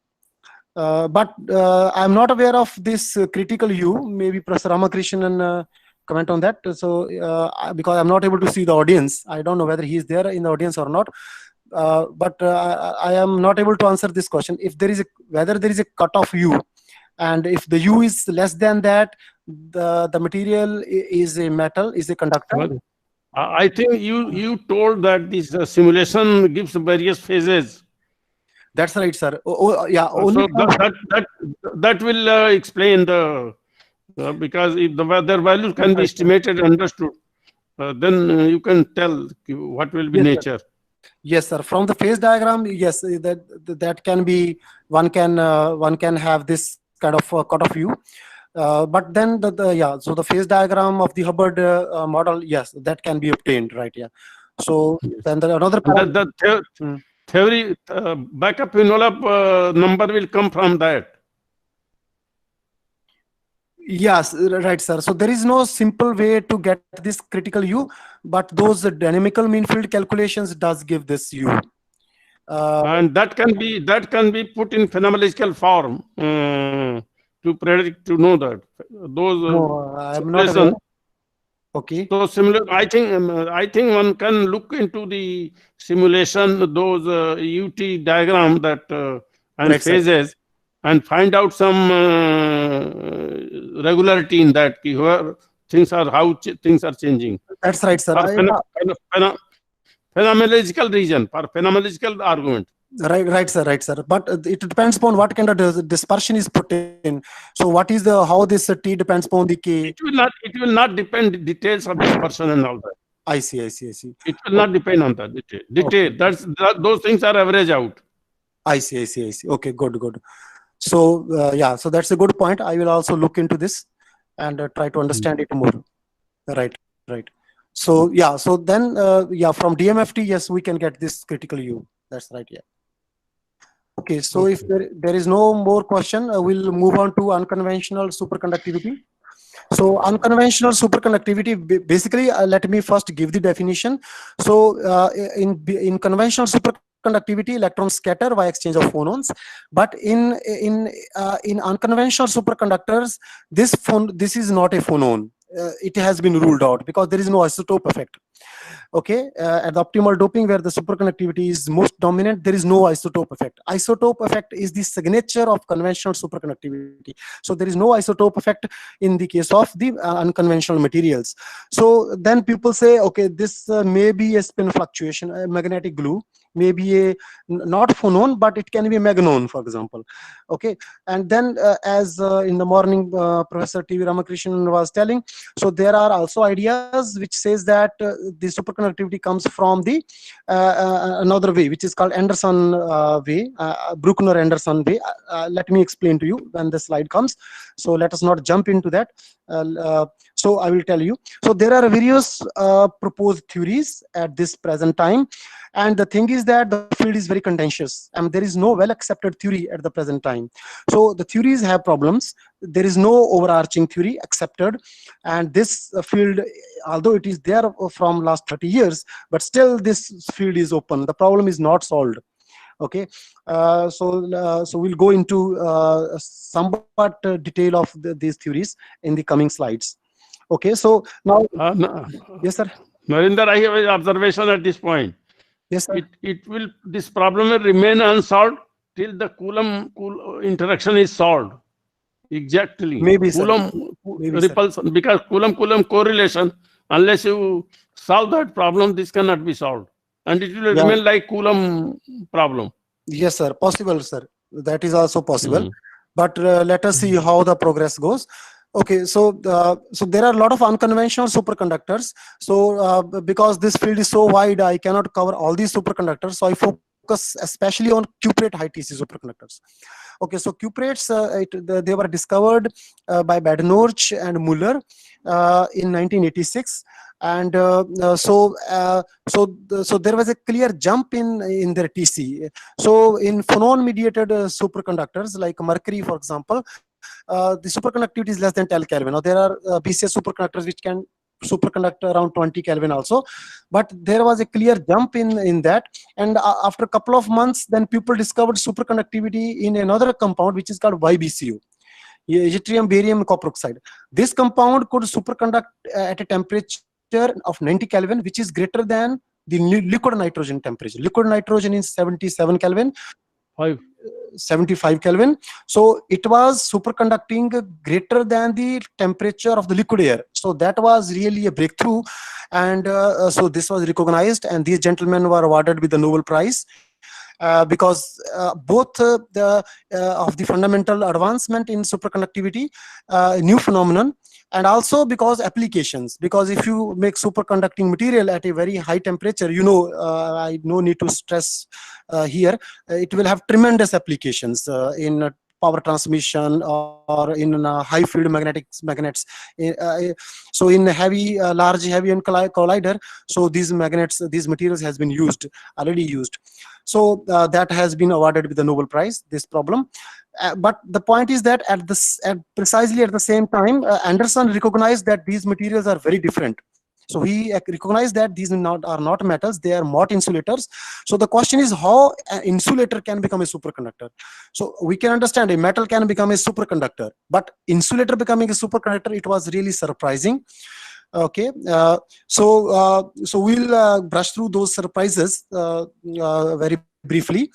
But I'm not aware of this critical U. Maybe Professor Ramakrishnan comment on that. So because I'm not able to see the audience, I don't know whether he is there in the audience or not. But I am not able to answer this question. If there is whether there is a cutoff U, and if the U is less than that, the material is a metal, is a conductor. I think you told that this simulation gives various phases. That's right, sir. Yeah. So that will explain the because if their values can be estimated and understood, then you can tell what will be nature. Sir. Yes, sir. From the phase diagram, yes, that can be one can have this kind of cutoff view. But then so the phase diagram of the Hubbard model, yes, that can be obtained, right? Yeah. So then another theory backup envelope number will come from that. Yes, right, sir. So there is no simple way to get this critical U, but those dynamical mean field calculations does give this U. And that can be put in phenomenological form to predict, to know that those no, I'm not aware. Okay. So similar, I think one can look into the simulation, those UT diagram that and Right, phases, and find out some regularity in that, where things are, how things are changing. That's right, sir. Phenomenological region, for phenomenological argument. Right, sir. But it depends upon what kind of dispersion is put in. So what is how this T depends upon the K? It will not depend details of dispersion and all that. I see. It will not depend on that detail. Okay. Those things are average out. I see. Okay, good. So so that's a good point. I will also look into this and try to understand it more. Right. So so then from DMFT, yes, we can get this critical U. That's right. Yeah. Okay. So if there is no more question, we'll move on to unconventional superconductivity. So unconventional superconductivity, basically, let me first give the definition. So in conventional superconductivity, electrons scatter by exchange of phonons, but in unconventional superconductors, this is not a phonon. It has been ruled out because there is no isotope effect. Okay, at the optimal doping where the superconductivity is most dominant, there is no isotope effect. Isotope effect is the signature of conventional superconductivity. So there is no isotope effect in the case of the unconventional materials. So then people say, okay, this may be a spin fluctuation, a magnetic glue, maybe a not phonon, but it can be a meganon, for example. Okay, and then as in the morning Professor T.V. Ramakrishnan was telling, so there are also ideas which says that the superconductivity comes from the another way, which is called Anderson way, Bruckner-Anderson way. Let me explain to you when the slide comes. So let us not jump into that. So I will tell you. So there are various proposed theories at this present time. And the thing is that the field is very contentious, and there is no well-accepted theory at the present time. So the theories have problems. There is no overarching theory accepted, and this field, although it is there from last 30 years, but still this field is open. The problem is not solved. Okay, so we'll go into somewhat detail of these theories in the coming slides. Okay, so now, yes, sir. Narinder, I have an observation at this point. Yes, sir. This problem will remain unsolved till the Coulomb interaction is solved. Exactly. Maybe, Coulomb repulsion, because Coulomb correlation, unless you solve that problem, this cannot be solved. And it will remain like Coulomb problem. Yes, sir. Possible, sir. That is also possible. But let us see how the progress goes. Okay, so there are a lot of unconventional superconductors. So because this field is so wide, I cannot cover all these superconductors. So I focus especially on cuprate high TC superconductors. Okay, so cuprates, they were discovered by Badenoch and Muller in 1986. And so there was a clear jump in their TC. So in phonon mediated superconductors like mercury, for example, the superconductivity is less than 10 Kelvin. Now there are BCS superconductors which can superconduct around 20 Kelvin also, but there was a clear jump in that. And after a couple of months, then people discovered superconductivity in another compound which is called YBCU, yttrium barium copper oxide. This compound could superconduct at a temperature of 90 Kelvin, which is greater than the liquid nitrogen temperature. Liquid nitrogen is 77 Kelvin. 75 Kelvin. So it was superconducting greater than the temperature of the liquid air. So that was really a breakthrough. And so this was recognized, and these gentlemen were awarded with the Nobel Prize. Because both of the fundamental advancement in superconductivity, new phenomenon, and also because applications. Because if you make superconducting material at a very high temperature, I no need to stress here, it will have tremendous applications in power transmission or in high field magnets. So in heavy, large heavy ion collider, so these magnets, these materials has been already used. So that has been awarded with the Nobel Prize, this problem. But the point is that precisely at the same time, Anderson recognized that these materials are very different. So he recognized that these are not metals, they are Mott insulators. So the question is how an insulator can become a superconductor. So we can understand a metal can become a superconductor, but insulator becoming a superconductor, it was really surprising. Okay, so we'll brush through those surprises very briefly.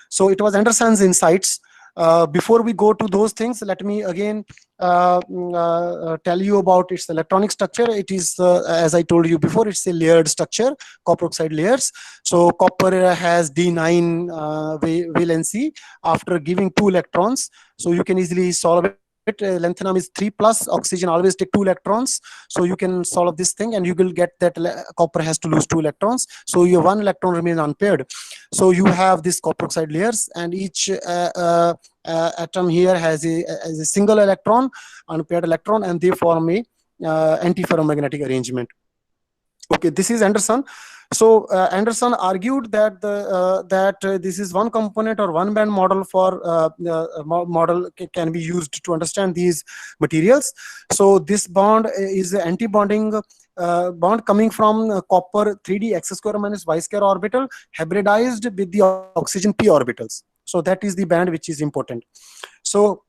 So it was Anderson's insights. Before we go to those things, let me again tell you about its electronic structure. It is, as I told you before, it's a layered structure, copper oxide layers. So copper has D9 valency after giving 2 electrons. So you can easily solve it. Lanthanum is 3+, oxygen always take 2 electrons. So you can solve this thing and you will get that copper has to lose 2 electrons. So your 1 electron remains unpaired. So you have these copper oxide layers, and each atom here has a single electron, unpaired electron, and they form a antiferromagnetic arrangement. Okay, this is Anderson. So Anderson argued that this is one component or one band model for model can be used to understand these materials. So this bond is anti-bonding bond coming from copper 3d x² minus y² orbital hybridized with the oxygen p orbitals. So that is the band which is important. So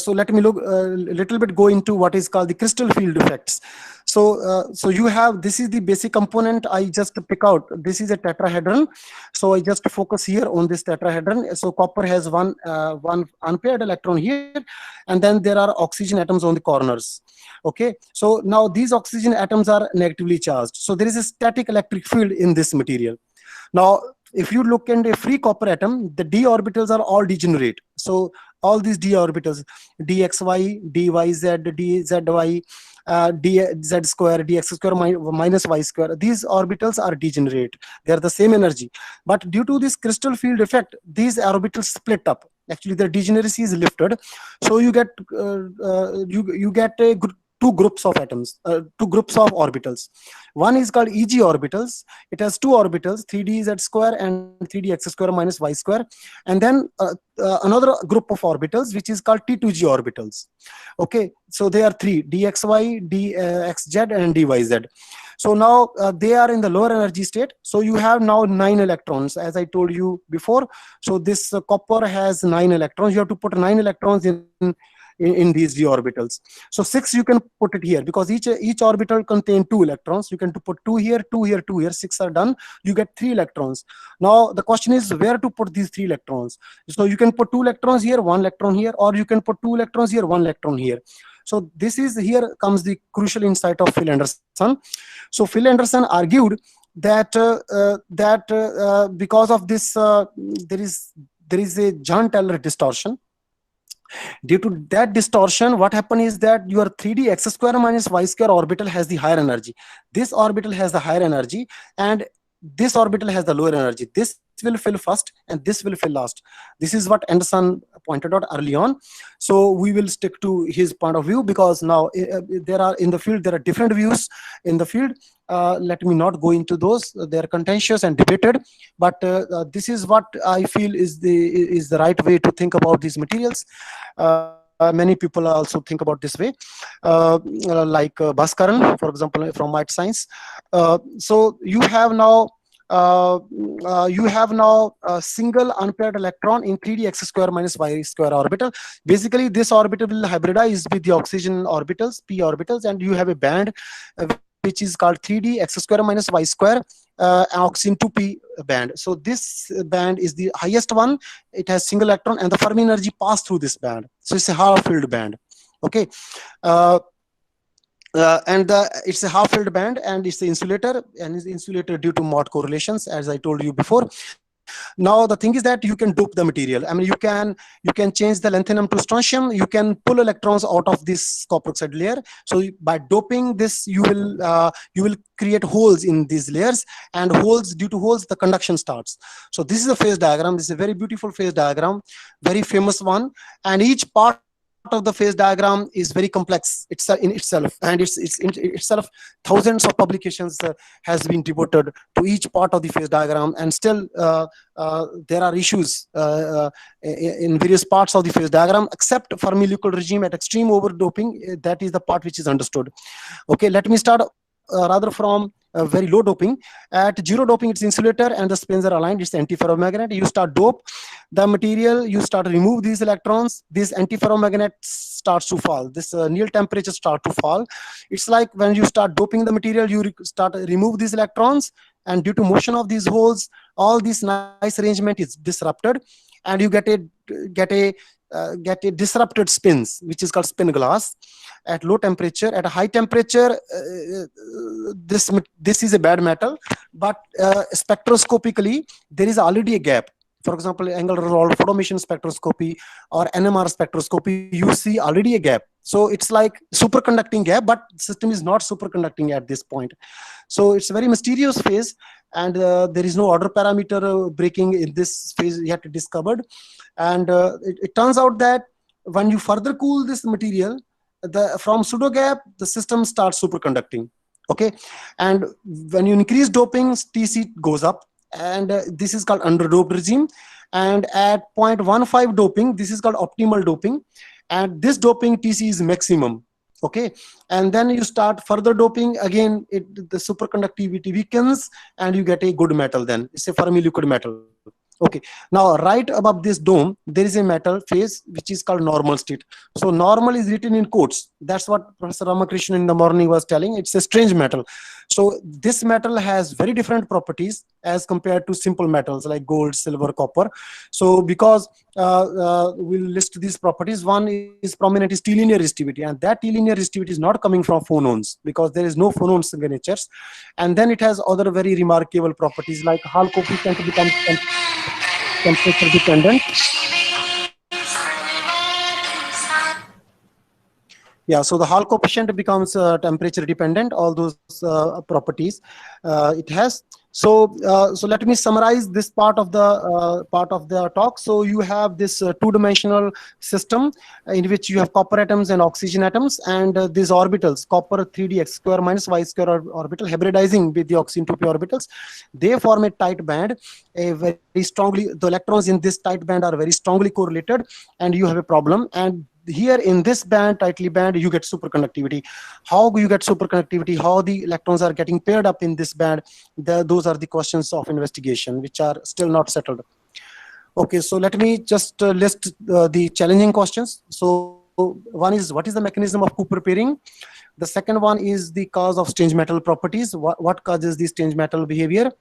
let me look a little bit, go into what is called the crystal field effects. So you have, this is the basic component I just pick out. This is a tetrahedron. So I just focus here on this tetrahedron. So copper has one unpaired electron here, and then there are oxygen atoms on the corners. Okay, so now these oxygen atoms are negatively charged. So there is a static electric field in this material. Now, if you look at a free copper atom, the d orbitals are all degenerate. So all these d orbitals, dxy, dyz, dzy, dz², dx² minus y², these orbitals are degenerate. They are the same energy. But due to this crystal field effect, these orbitals split up. Actually, their degeneracy is lifted. So you get you get two groups of atoms, two groups of orbitals. One is called Eg orbitals. It has 2 orbitals, 3dz² and 3dx² minus y². And then another group of orbitals, which is called T2g orbitals. Okay, so they are 3, dxy, dxz, and dyz. So now they are in the lower energy state. So you have now 9 electrons, as I told you before. So this copper has 9 electrons. You have to put 9 electrons in these d orbitals. So 6 you can put it here, because each orbital contains 2 electrons. You can put 2 here, 2 here, 2 here. 6 are done. You get 3 electrons. Now the question is where to put these 3 electrons. So you can put 2 electrons here, 1 electron here, or you can put 2 electrons here, 1 electron here. So this is, here comes the crucial insight of Phil Anderson. So Phil Anderson argued that because of this, there is a Jahn-Teller distortion. Due to that distortion, what happened is that your 3d x² minus y² orbital has the higher energy. This orbital has the higher energy, and this orbital has the lower energy. This will fill first and this will fill last. This is what Anderson pointed out early on. So we will stick to his point of view, because now there are different views in the field. Let me not go into those. They are contentious and debated, but this is what I feel is the right way to think about these materials. Many people also think about this way, like Bhaskaran, for example, from Might Science. So you have now a single unpaired electron in 3d x² minus y² orbital. Basically, this orbital will hybridize with the oxygen orbitals, p orbitals, and you have a band which is called 3d x² minus y² oxygen 2p band. So this band is the highest one. It has single electron, and the Fermi energy pass through this band. So it's a half-filled band. Okay. It's a half-filled band, and it's the insulator, and it's insulator due to Mott correlations, as I told you before. Now the thing is that you can dope the material. I mean, you can change the lanthanum to strontium. You can pull electrons out of this copper oxide layer. So by doping this, you will create holes in these layers, and due to holes the conduction starts. So this is a phase diagram. This is a very beautiful phase diagram, very famous one, and each part of the phase diagram is very complex in itself, and it's in itself thousands of publications has been devoted to each part of the phase diagram, and still there are issues in various parts of the phase diagram, except Fermi-Liquid regime at extreme overdoping. That is the part which is understood. Okay, let me start rather from very low doping. At zero doping, it's insulator and the spins are aligned. It's antiferromagnet. You start dope the material, you start to remove these electrons. This antiferromagnet starts to fall. This Néel temperature start to fall. It's like when you start doping the material, you start to remove these electrons, and due to motion of these holes, all this nice arrangement is disrupted, and you get a disrupted spins, which is called spin glass. At low temperature, at a high temperature, this is a bad metal, but spectroscopically there is already a gap. For example, angular resolved photoemission spectroscopy or NMR spectroscopy, you see already a gap. So it's like superconducting gap, but the system is not superconducting at this point. So it's a very mysterious phase, and there is no order parameter breaking in this phase yet discovered. And it turns out that when you further cool this material, from pseudo gap, the system starts superconducting. Okay, and when you increase doping, TC goes up, and this is called underdoped regime. And at 0.15 doping, this is called optimal doping, and this doping TC is maximum. Okay, and then you start further doping again, the superconductivity weakens, and you get a good metal. Then it's a Fermi-Liquid metal. Okay, now right above this dome there is a metal phase which is called normal state. So normal is written in quotes. That's what Professor Ramakrishnan in the morning was telling. It's a strange metal. So this metal has very different properties as compared to simple metals like gold, silver, copper. So because we'll list these properties, one is prominent is T-linear resistivity, and that T-linear resistivity is not coming from phonones because there is no phonon signatures. And then it has other very remarkable properties like Hall coefficient becomes temperature dependent. Yeah, so the Hall coefficient becomes temperature dependent, all those properties it has. So let me summarize this part of the talk. So you have this two-dimensional system in which you have copper atoms and oxygen atoms, and these orbitals, copper 3d x square minus y square orbital hybridizing with the oxygen 2p orbitals, they form a tight band. The electrons in this tight band are very strongly correlated, and you have a problem. And here in this band, tightly band, you get superconductivity. How do you get superconductivity? How the electrons are getting paired up in this band? Those are the questions of investigation, which are still not settled. Okay, so let me just list the challenging questions. So one is, what is the mechanism of Cooper pairing? The second one is the cause of strange metal properties. What causes the strange metal behavior?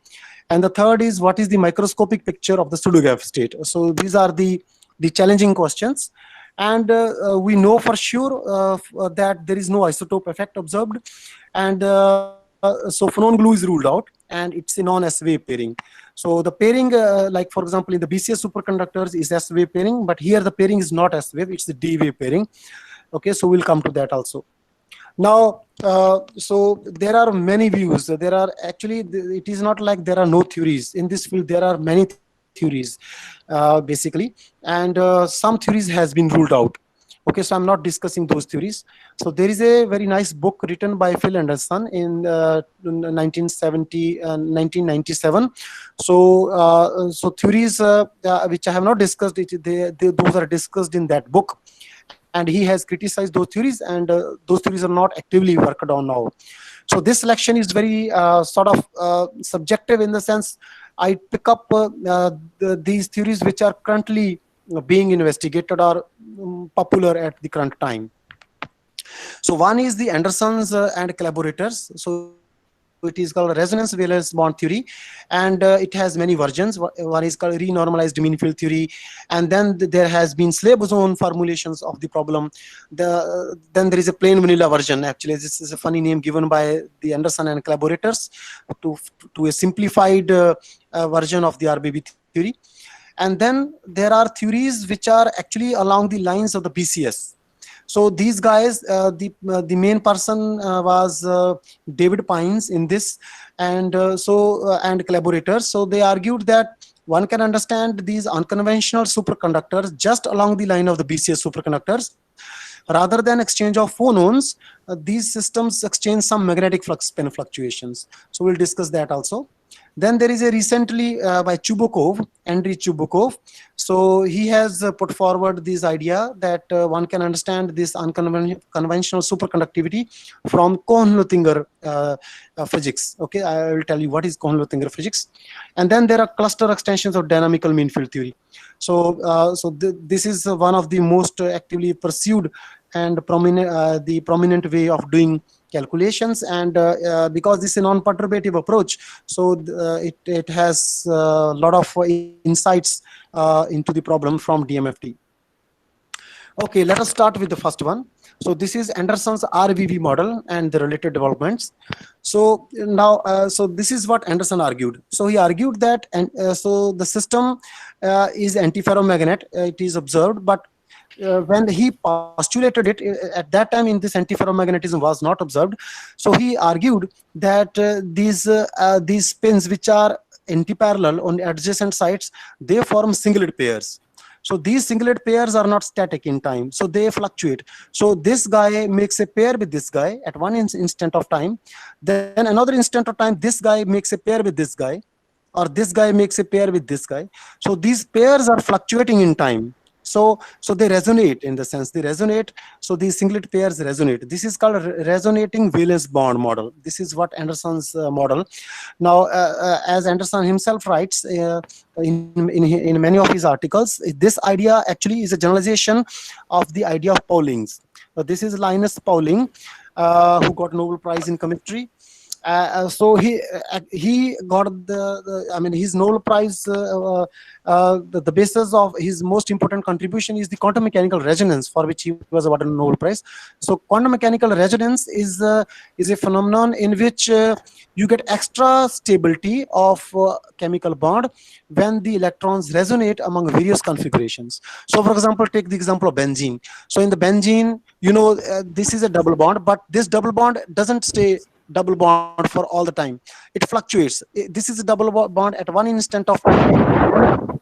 And the third is, what is the microscopic picture of the pseudogap state? So these are the challenging questions. And we know for sure that there is no isotope effect observed, and so phonon glue is ruled out, and it's a non-S-wave pairing. So the pairing, like for example in the BCS superconductors, is S-wave pairing, but here the pairing is not S-wave, it's the D-wave pairing. Okay, so we'll come to that also. Now, so there are many views. There are actually, it is not like there are no theories in this field. There are many theories basically, and some theories has been ruled out. Okay, so I'm not discussing those theories. So there is a very nice book written by Phil Anderson in 1997. So so theories which I have not discussed, those are discussed in that book, and he has criticized those theories, and those theories are not actively worked on now. So this selection is very sort of subjective, in the sense I pick up these theories which are currently being investigated or popular at the current time. So one is the Anderson's and collaborators. So it is called resonance valence bond theory, and it has many versions. One is called renormalized mean field theory, and then there has been slave boson formulations of the problem. Then there is a plain vanilla version. Actually, this is a funny name given by the Anderson and collaborators to a simplified version of the RBB theory. And then there are theories which are actually along the lines of the BCS. So these guys, the main person was David Pines in this, and and collaborators. So they argued that one can understand these unconventional superconductors just along the line of the BCS superconductors. Rather than exchange of phonons, these systems exchange some magnetic flux spin fluctuations. So we'll discuss that also. Then there is a recently by Chubukov, Andrei Chubukov. So he has put forward this idea that one can understand this unconventional superconductivity from Cohen-Luthinger physics. Okay, I will tell you what is Cohen-Luthinger physics. And then there are cluster extensions of dynamical mean field theory. So, this is one of the most actively pursued and prominent way of doing calculations, and because this is a non-perturbative approach, so it has a lot of insights into the problem from DMFT. Okay, let us start with the first one. So this is Anderson's RVV model and the related developments. So now, so this is what Anderson argued. So he argued that, so the system is antiferromagnet. It is observed, but when he postulated it, at that time in this antiferromagnetism was not observed. So he argued that these spins which are antiparallel on adjacent sites, they form singlet pairs. So these singlet pairs are not static in time, so they fluctuate. So this guy makes a pair with this guy at one instant of time, then another instant of time this guy makes a pair with this guy, or this guy makes a pair with this guy. So these pairs are fluctuating in time. So they resonate, in the sense they resonate. So these singlet pairs resonate. This is called resonating valence bond model. This is what Anderson's model. Now, as Anderson himself writes in many of his articles, this idea actually is a generalization of the idea of Pauling's. This is Linus Pauling, who got Nobel Prize in chemistry. So he got his Nobel Prize. The basis of his most important contribution is the quantum mechanical resonance, for which he was awarded a Nobel Prize. So quantum mechanical resonance is a phenomenon in which you get extra stability of chemical bond when the electrons resonate among various configurations. So for example, take the example of benzene. So in the benzene, this is a double bond, but this double bond doesn't stay double bond for all the time. It fluctuates. This is a double bond at one instant of time.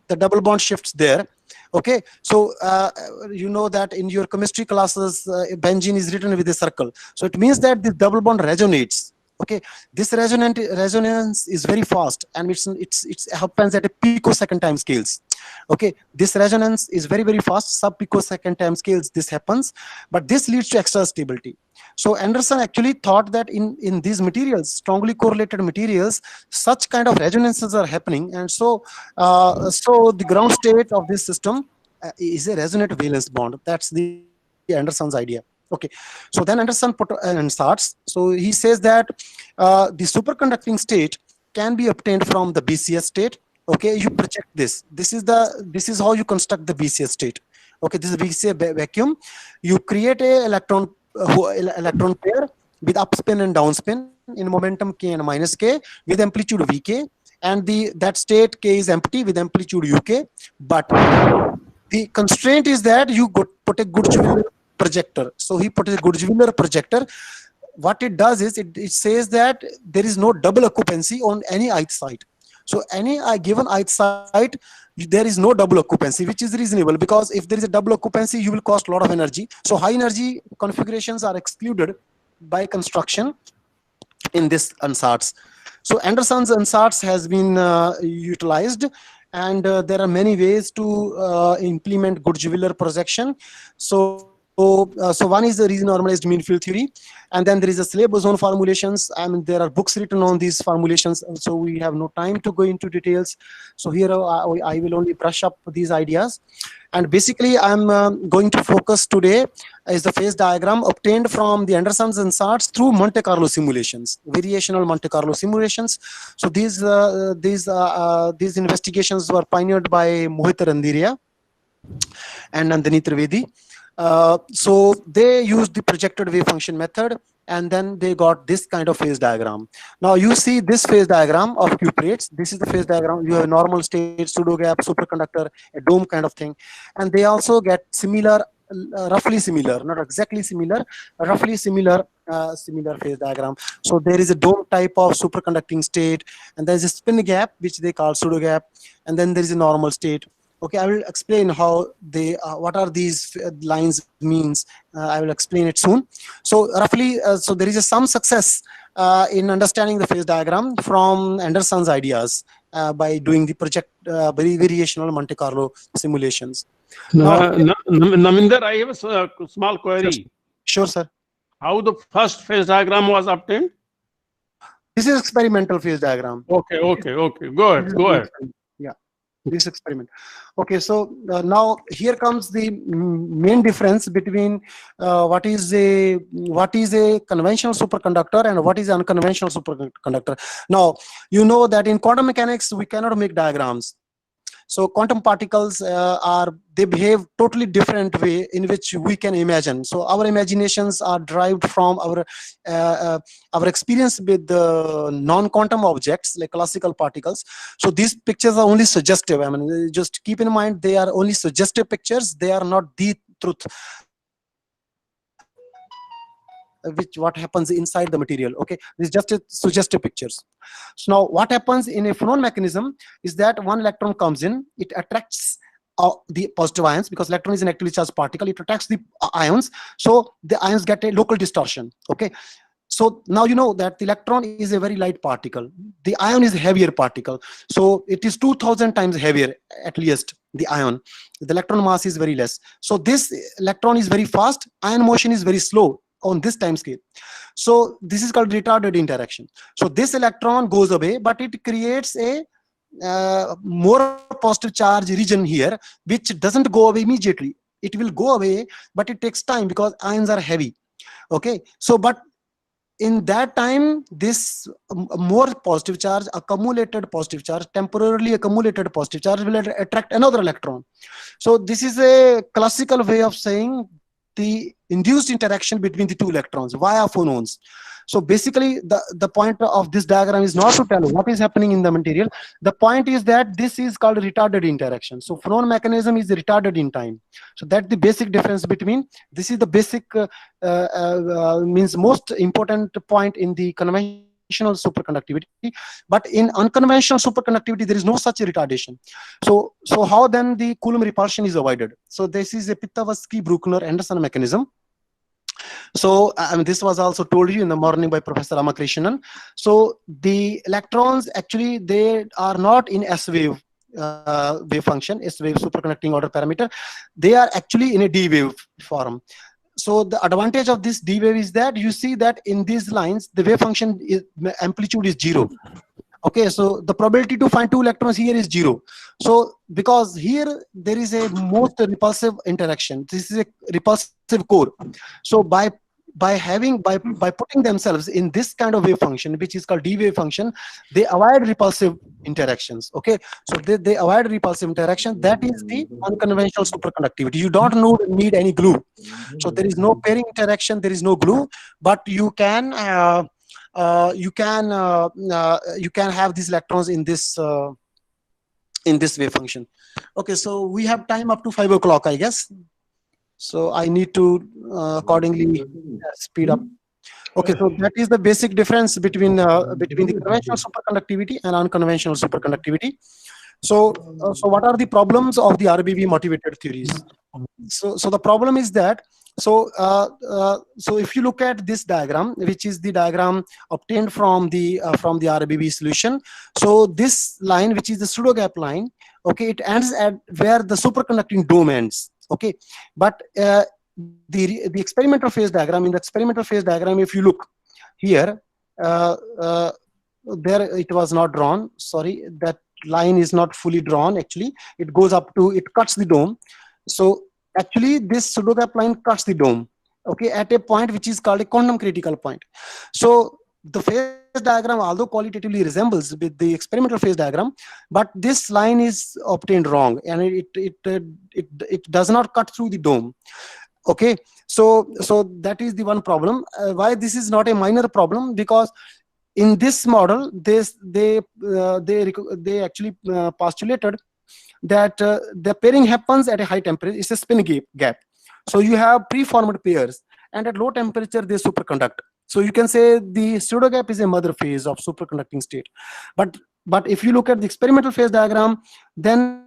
The double bond shifts there. Okay, so you know that in your chemistry classes, benzene is written with a circle. So it means that this double bond resonates. Okay, this resonance is very fast, and it happens at a picosecond time scales. Okay, this resonance is very, very fast, sub picosecond time scales this happens, but this leads to extra stability. So Anderson actually thought that in these materials, strongly correlated materials, such kind of resonances are happening, and so the ground state of this system is a resonant valence bond. That's the Anderson's idea. Okay, so then Anderson put starts. So he says that the superconducting state can be obtained from the BCS state. Okay, you project this. This is how you construct the BCS state. Okay, this is BCS vacuum. You create a electron pair with upspin and downspin in momentum k and minus k with amplitude Vk, and that state k is empty with amplitude Uk. But the constraint is that you put a Gutzwiller projector. So he put a Gutzwiller projector. What it does is it says that there is no double occupancy on any ith site. So any given ith site, there is no double occupancy, which is reasonable, because if there is a double occupancy, you will cost a lot of energy. So high energy configurations are excluded by construction in this ansatz. So Anderson's ansatz has been utilized, and there are many ways to implement Gutzwiller projection. So one is the renormalized mean field theory, and then there is a slave boson formulations. I mean, there are books written on these formulations, so we have no time to go into details. So here I will only brush up these ideas, and basically I'm going to focus today is the phase diagram obtained from the Anderson's ansatz through Monte Carlo simulations, variational Monte Carlo simulations. So these investigations were pioneered by Mohit Randeria and Nandini Trivedi. So they used the projected wave function method and then they got this kind of phase diagram. Now you see this phase diagram of cuprates. This is the phase diagram. You have normal state, pseudo gap, superconductor, a dome kind of thing, and they also get similar, roughly similar, not exactly similar, roughly similar, similar phase diagram. So there is a dome type of superconducting state, and there is a spin gap which they call pseudo gap, and then there is a normal state. Okay, I will explain how they, what are these lines means. I will explain it soon. So roughly, so there is some success in understanding the phase diagram from Anderson's ideas by doing the project variational Monte Carlo simulations. Now, Navinder, I have a small query. Sure, sir. How the first phase diagram was obtained? This is experimental phase diagram. Okay, go ahead. Yeah, this experiment. Okay, so now here comes the main difference between what is a conventional superconductor and what is an unconventional superconductor. Now you know that in quantum mechanics we cannot make diagrams. So quantum particles they behave totally different way in which we can imagine. So our imaginations are derived from our experience with the non-quantum objects like classical particles. So these pictures are only suggestive. I mean, just keep in mind they are only suggestive pictures. They are not the truth. Which what happens inside the material. Okay, this is just a suggestive pictures. So now what happens in a phonon mechanism is that one electron comes in, it attracts the positive ions, because electron is an actively charged particle. It attracts the ions, so the ions get a local distortion. Okay, so now you know that the electron is a very light particle, the ion is a heavier particle, so it is 2000 times heavier at least, the ion. The electron mass is very less, so this electron is very fast, ion motion is very slow on this time scale. So this is called retarded interaction. So this electron goes away, but it creates a more positive charge region here, which doesn't go away immediately. It will go away, but it takes time because ions are heavy. Okay, so but in that time, this more positive charge, accumulated positive charge, temporarily accumulated positive charge will attract another electron. So this is a classical way of saying the induced interaction between the two electrons via phonons. So basically the point of this diagram is not to tell what is happening in the material. The point is that this is called retarded interaction. So phonon mechanism is retarded in time. So that's the basic difference between, this is the basic means most important point in the conventional superconductivity, but in unconventional superconductivity there is no such retardation. So how then the Coulomb repulsion is avoided? So this is a Pitavsky-Bruckner-Anderson mechanism. So I mean, this was also told you in the morning by Professor Ramakrishnan. So the electrons actually, they are not in S wave wave function, S wave superconducting order parameter. They are actually in a D wave form. So the advantage of this D wave is that you see that in these lines the wave function is, amplitude is 0. Okay, so the probability to find two electrons here is 0. So because here there is a most repulsive interaction, this is a repulsive core. So by putting themselves in this kind of wave function, which is called D wave function, they avoid repulsive interactions. Okay, so they avoid repulsive interaction. That is the unconventional superconductivity. You don't need any glue. So there is no pairing interaction, there is no glue, but you can have these electrons in this wave function. Okay, so we have time up to 5 o'clock, I guess. So I need to accordingly speed up. Okay, so that is the basic difference between the conventional superconductivity and unconventional superconductivity. So what are the problems of the RBB motivated theories? So the problem is that, so if you look at this diagram, which is the diagram obtained from the RBB solution, so this line, which is the pseudo gap line, okay, it ends at where the superconducting dome ends. Okay, but the experimental phase diagram, in the experimental phase diagram, if you look here, there it was not drawn. Sorry, that line is not fully drawn. Actually, it goes up to, it cuts the dome. So actually, this pseudo gap line cuts the dome. Okay, at a point which is called a quantum critical point. So the phase diagram, although qualitatively resembles with the experimental phase diagram, but this line is obtained wrong, and it does not cut through the dome. Okay, so that is the one problem. Why this is not a minor problem? Because in this model, they actually postulated that the pairing happens at a high temperature. It's a spin gap. So you have preformed pairs, and at low temperature they superconduct. So you can say the pseudo gap is a mother phase of superconducting state. But if you look at the experimental phase diagram, then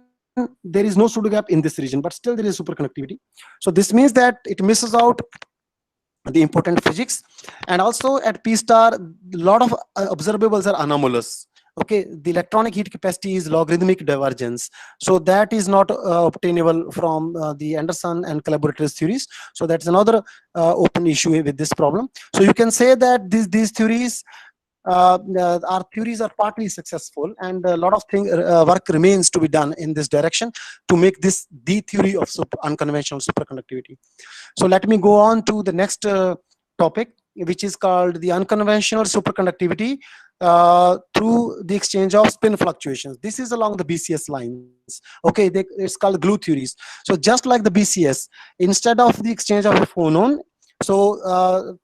there is no pseudo gap in this region, but still there is superconductivity. So this means that it misses out the important physics. And also at P star, a lot of observables are anomalous. Okay, the electronic heat capacity is logarithmic divergence, so that is not obtainable from the Anderson and collaborators theories. So that's another open issue with this problem. So you can say that these theories, our theories are partly successful, and a lot of work remains to be done in this direction to make this the theory of unconventional superconductivity. So let me go on to the next topic, which is called the unconventional superconductivity through the exchange of spin fluctuations. This is along the BCS lines. Okay, it's called glue theories. So just like the BCS, instead of the exchange of a phonon, so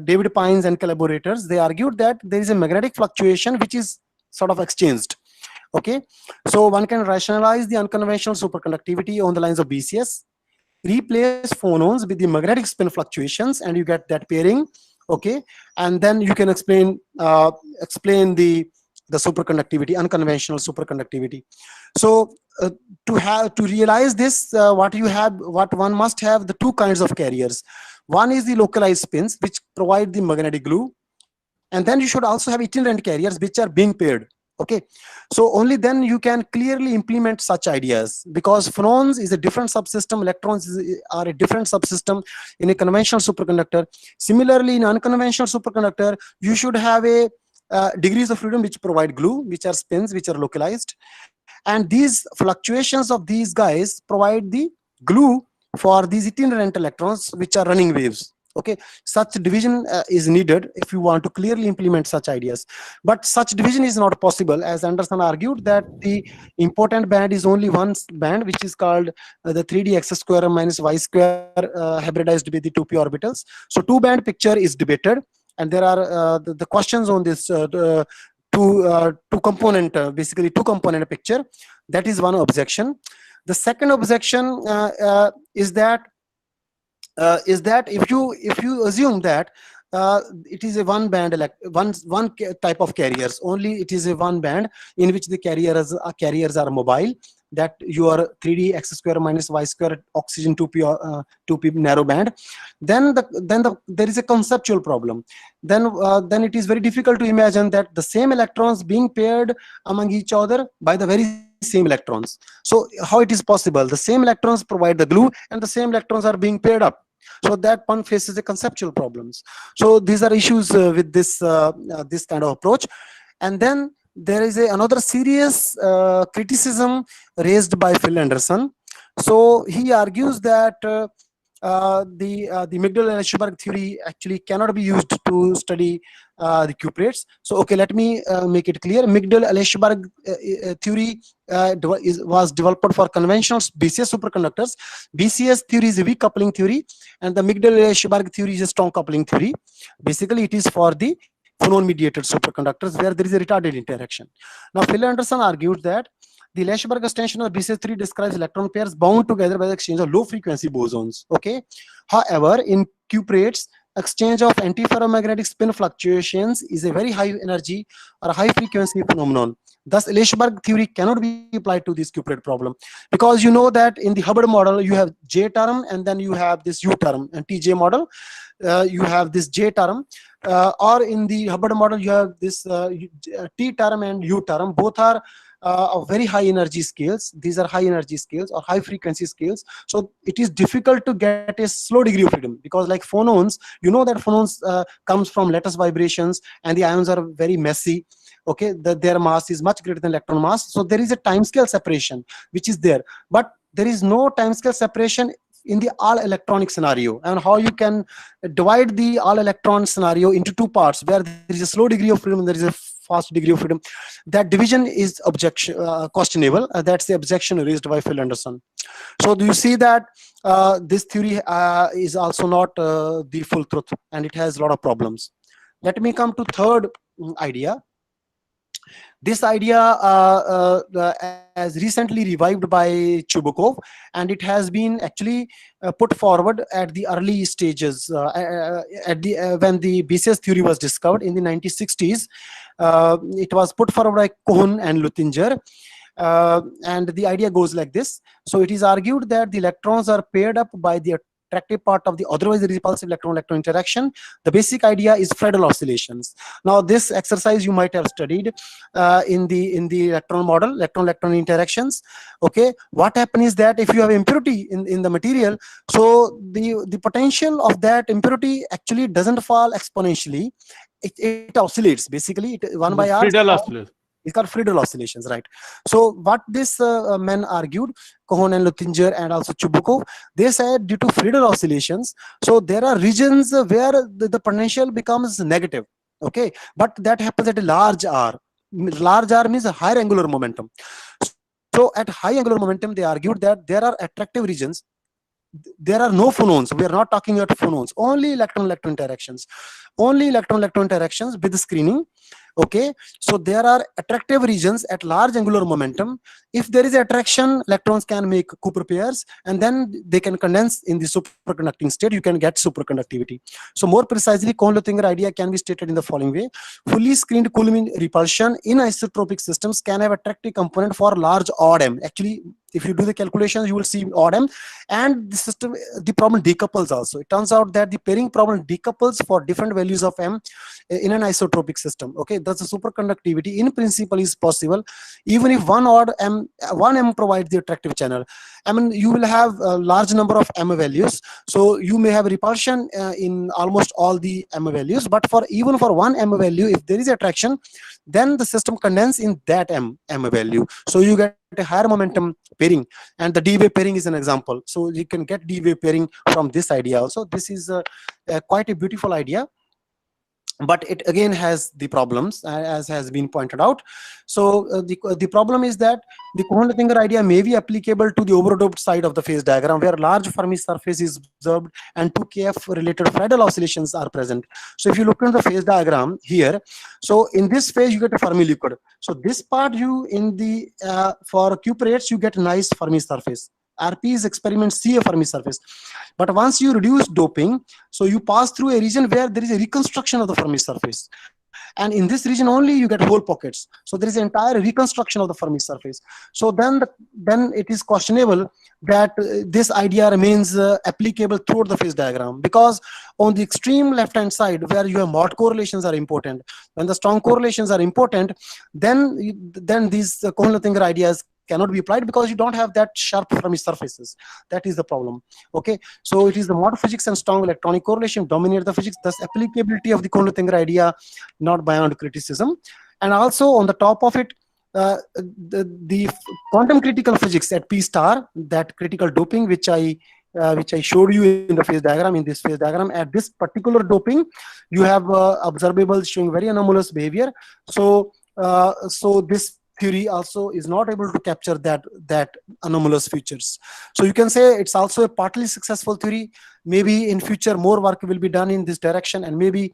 David Pines and collaborators, they argued that there is a magnetic fluctuation which is sort of exchanged. Okay, so one can rationalize the unconventional superconductivity on the lines of BCS, replace phonons with the magnetic spin fluctuations, and you get that pairing. Okay, and then you can explain the superconductivity, unconventional superconductivity. So to realize this, what one must have the two kinds of carriers. One is the localized spins, which provide the magnetic glue, and then you should also have itinerant carriers which are being paired. Okay, so only then you can clearly implement such ideas, because phonons is a different subsystem, electrons are a different subsystem in a conventional superconductor. Similarly, in unconventional superconductor, you should have a degrees of freedom which provide glue, which are spins, which are localized, and these fluctuations of these guys provide the glue for these itinerant electrons which are running waves. Okay, such division is needed if you want to clearly implement such ideas, but such division is not possible, as Anderson argued that the important band is only one band, which is called the 3d x square minus y square hybridized with the 2p orbitals. So two band picture is debated, and there are the questions on this two component picture. That is one objection. The second objection is that if you assume that it is a one band one type of carriers only, it is a one band in which the carriers are mobile, that you are 3d x square minus y square oxygen 2p narrow band, then there is a conceptual problem. Then it is very difficult to imagine that the same electrons being paired among each other by the very same electrons. So how it is possible? The same electrons provide the glue, and the same electrons are being paired up. So that one faces the conceptual problems. So these are issues with this kind of approach. And then there is another serious criticism raised by Phil Anderson. So he argues that the Migdal-Eschenberg theory actually cannot be used to study the cuprates. So okay, let me make it clear. Migdal-Eschenberg theory was developed for conventional BCS superconductors. BCS theory is a weak coupling theory, and the Migdal-Eschenberg theory is a strong coupling theory. Basically, it is for the phonon-mediated superconductors where there is a retarded interaction. Now, Phil Anderson argued that the Eschenberg extension of BCS3 describes electron pairs bound together by the exchange of low-frequency bosons. Okay. However, in cuprates, exchange of antiferromagnetic spin fluctuations is a very high energy or high frequency phenomenon. Thus, Eschenberg theory cannot be applied to this cuprate problem, because you know that in the Hubbard model you have J term and then you have this U term, and TJ model you have this J term, or in the Hubbard model you have this T term and U term. Both are of very high energy scales. These are high energy scales or high frequency scales. So it is difficult to get a slow degree of freedom, because like phonons, you know that phonons comes from lattice vibrations, and the ions are very messy. Okay, their mass is much greater than electron mass. So there is a time scale separation which is there, but there is no time scale separation in the all electronic scenario. And how you can divide the all electron scenario into two parts, where there is a slow degree of freedom and there is a fast degree of freedom. That division is questionable. That's the objection raised by Phil Anderson. So do you see that this theory is also not the full truth, and it has a lot of problems. Let me come to third idea. This idea is recently revived by Chubukov, and it has been actually put forward at the early stages when the BCS theory was discovered in the 1960s. It was put forward by Kohn and Luttinger. And the idea goes like this. So it is argued that the electrons are paired up by the attractive part of the otherwise repulsive electron-electron interaction. The basic idea is Friedel oscillations. Now this exercise you might have studied in the electron model, electron-electron interactions. Okay, what happens is that if you have impurity in the material, so the potential of that impurity actually doesn't fall exponentially. It oscillates basically. One by r. Friedel oscillation. It's called Friedel oscillations, right? So what this men argued, Kohn and Luttinger and also Chubukov, they said due to Friedel oscillations, so there are regions where the potential becomes negative, okay? But that happens at a large r. Large r means a higher angular momentum. So at high angular momentum, they argued that there are attractive regions. There are no phonons. We are not talking about phonons. Only electron-electron interactions. Only electron-electron interactions with screening. Okay, so there are attractive regions at large angular momentum. If there is attraction, electrons can make Cooper pairs, and then they can condense in the superconducting state. You can get superconductivity. So more precisely, Kohn-Luttinger idea can be stated in the following way. Fully screened Coulomb repulsion in isotropic systems can have attractive component for large odd M. Actually, if you do the calculations, you will see odd M, and the system, the problem decouples also. It turns out that the pairing problem decouples for different values of M in an isotropic system. Okay, thus the superconductivity in principle is possible, even if one M provides the attractive channel. I mean, you will have a large number of M values, so you may have repulsion in almost all the M values, but even for one M value, if there is attraction, then the system condenses in that M value. So you get a higher momentum pairing, and the D-wave pairing is an example. So you can get D-wave pairing from this idea also. This is quite a beautiful idea, but it again has the problems, as has been pointed out. So the problem is that the Kohn-Luttinger idea may be applicable to the overdoped side of the phase diagram, where large Fermi surface is observed and 2kF related Friedel oscillations are present. So if you look at the phase diagram here, so in this phase you get a Fermi liquid. So this part for cuprates you get a nice Fermi surface. RP's experiments see a Fermi surface. But once you reduce doping, so you pass through a region where there is a reconstruction of the Fermi surface. And in this region only you get hole pockets. So there is an entire reconstruction of the Fermi surface. So then it is questionable that this idea remains applicable throughout the phase diagram, because on the extreme left-hand side where you have mod correlations are important, when the strong correlations are important, then these Kohn-Luttinger ideas cannot be applied, because you don't have that sharp Fermi surfaces. That is the problem. Okay, so it is the mod physics and strong electronic correlation dominate the physics, thus applicability of the Kohn-Luttinger idea not beyond criticism. And also on the top of it, the quantum critical physics at P star, that critical doping which I showed you in the phase diagram, in this phase diagram, at this particular doping you have observables showing very anomalous behavior. So this theory also is not able to capture that anomalous features. So you can say it's also a partly successful theory. Maybe in future more work will be done in this direction, and maybe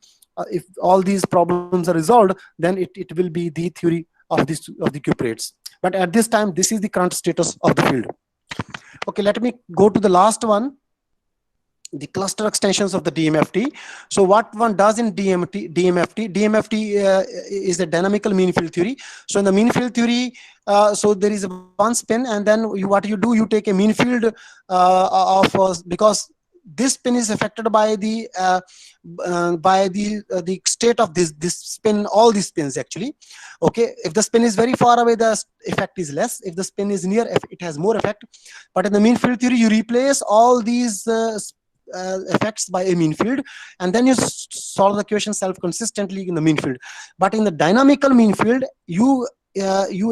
if all these problems are resolved, then it will be the theory of the cuprates. But at this time, this is the current status of the field. Okay, let me go to the last one, the cluster extensions of the DMFT. So what one does in DMFT is a dynamical mean field theory. So in the mean field theory, so there is one spin, and then what you do, you take a mean field because this spin is affected by the state of this spin, all these spins actually. Okay, if the spin is very far away, the effect is less. If the spin is near, it has more effect. But in the mean field theory, you replace all these effects by a mean field, and then you solve the equation self-consistently in the mean field. But in the dynamical mean field, you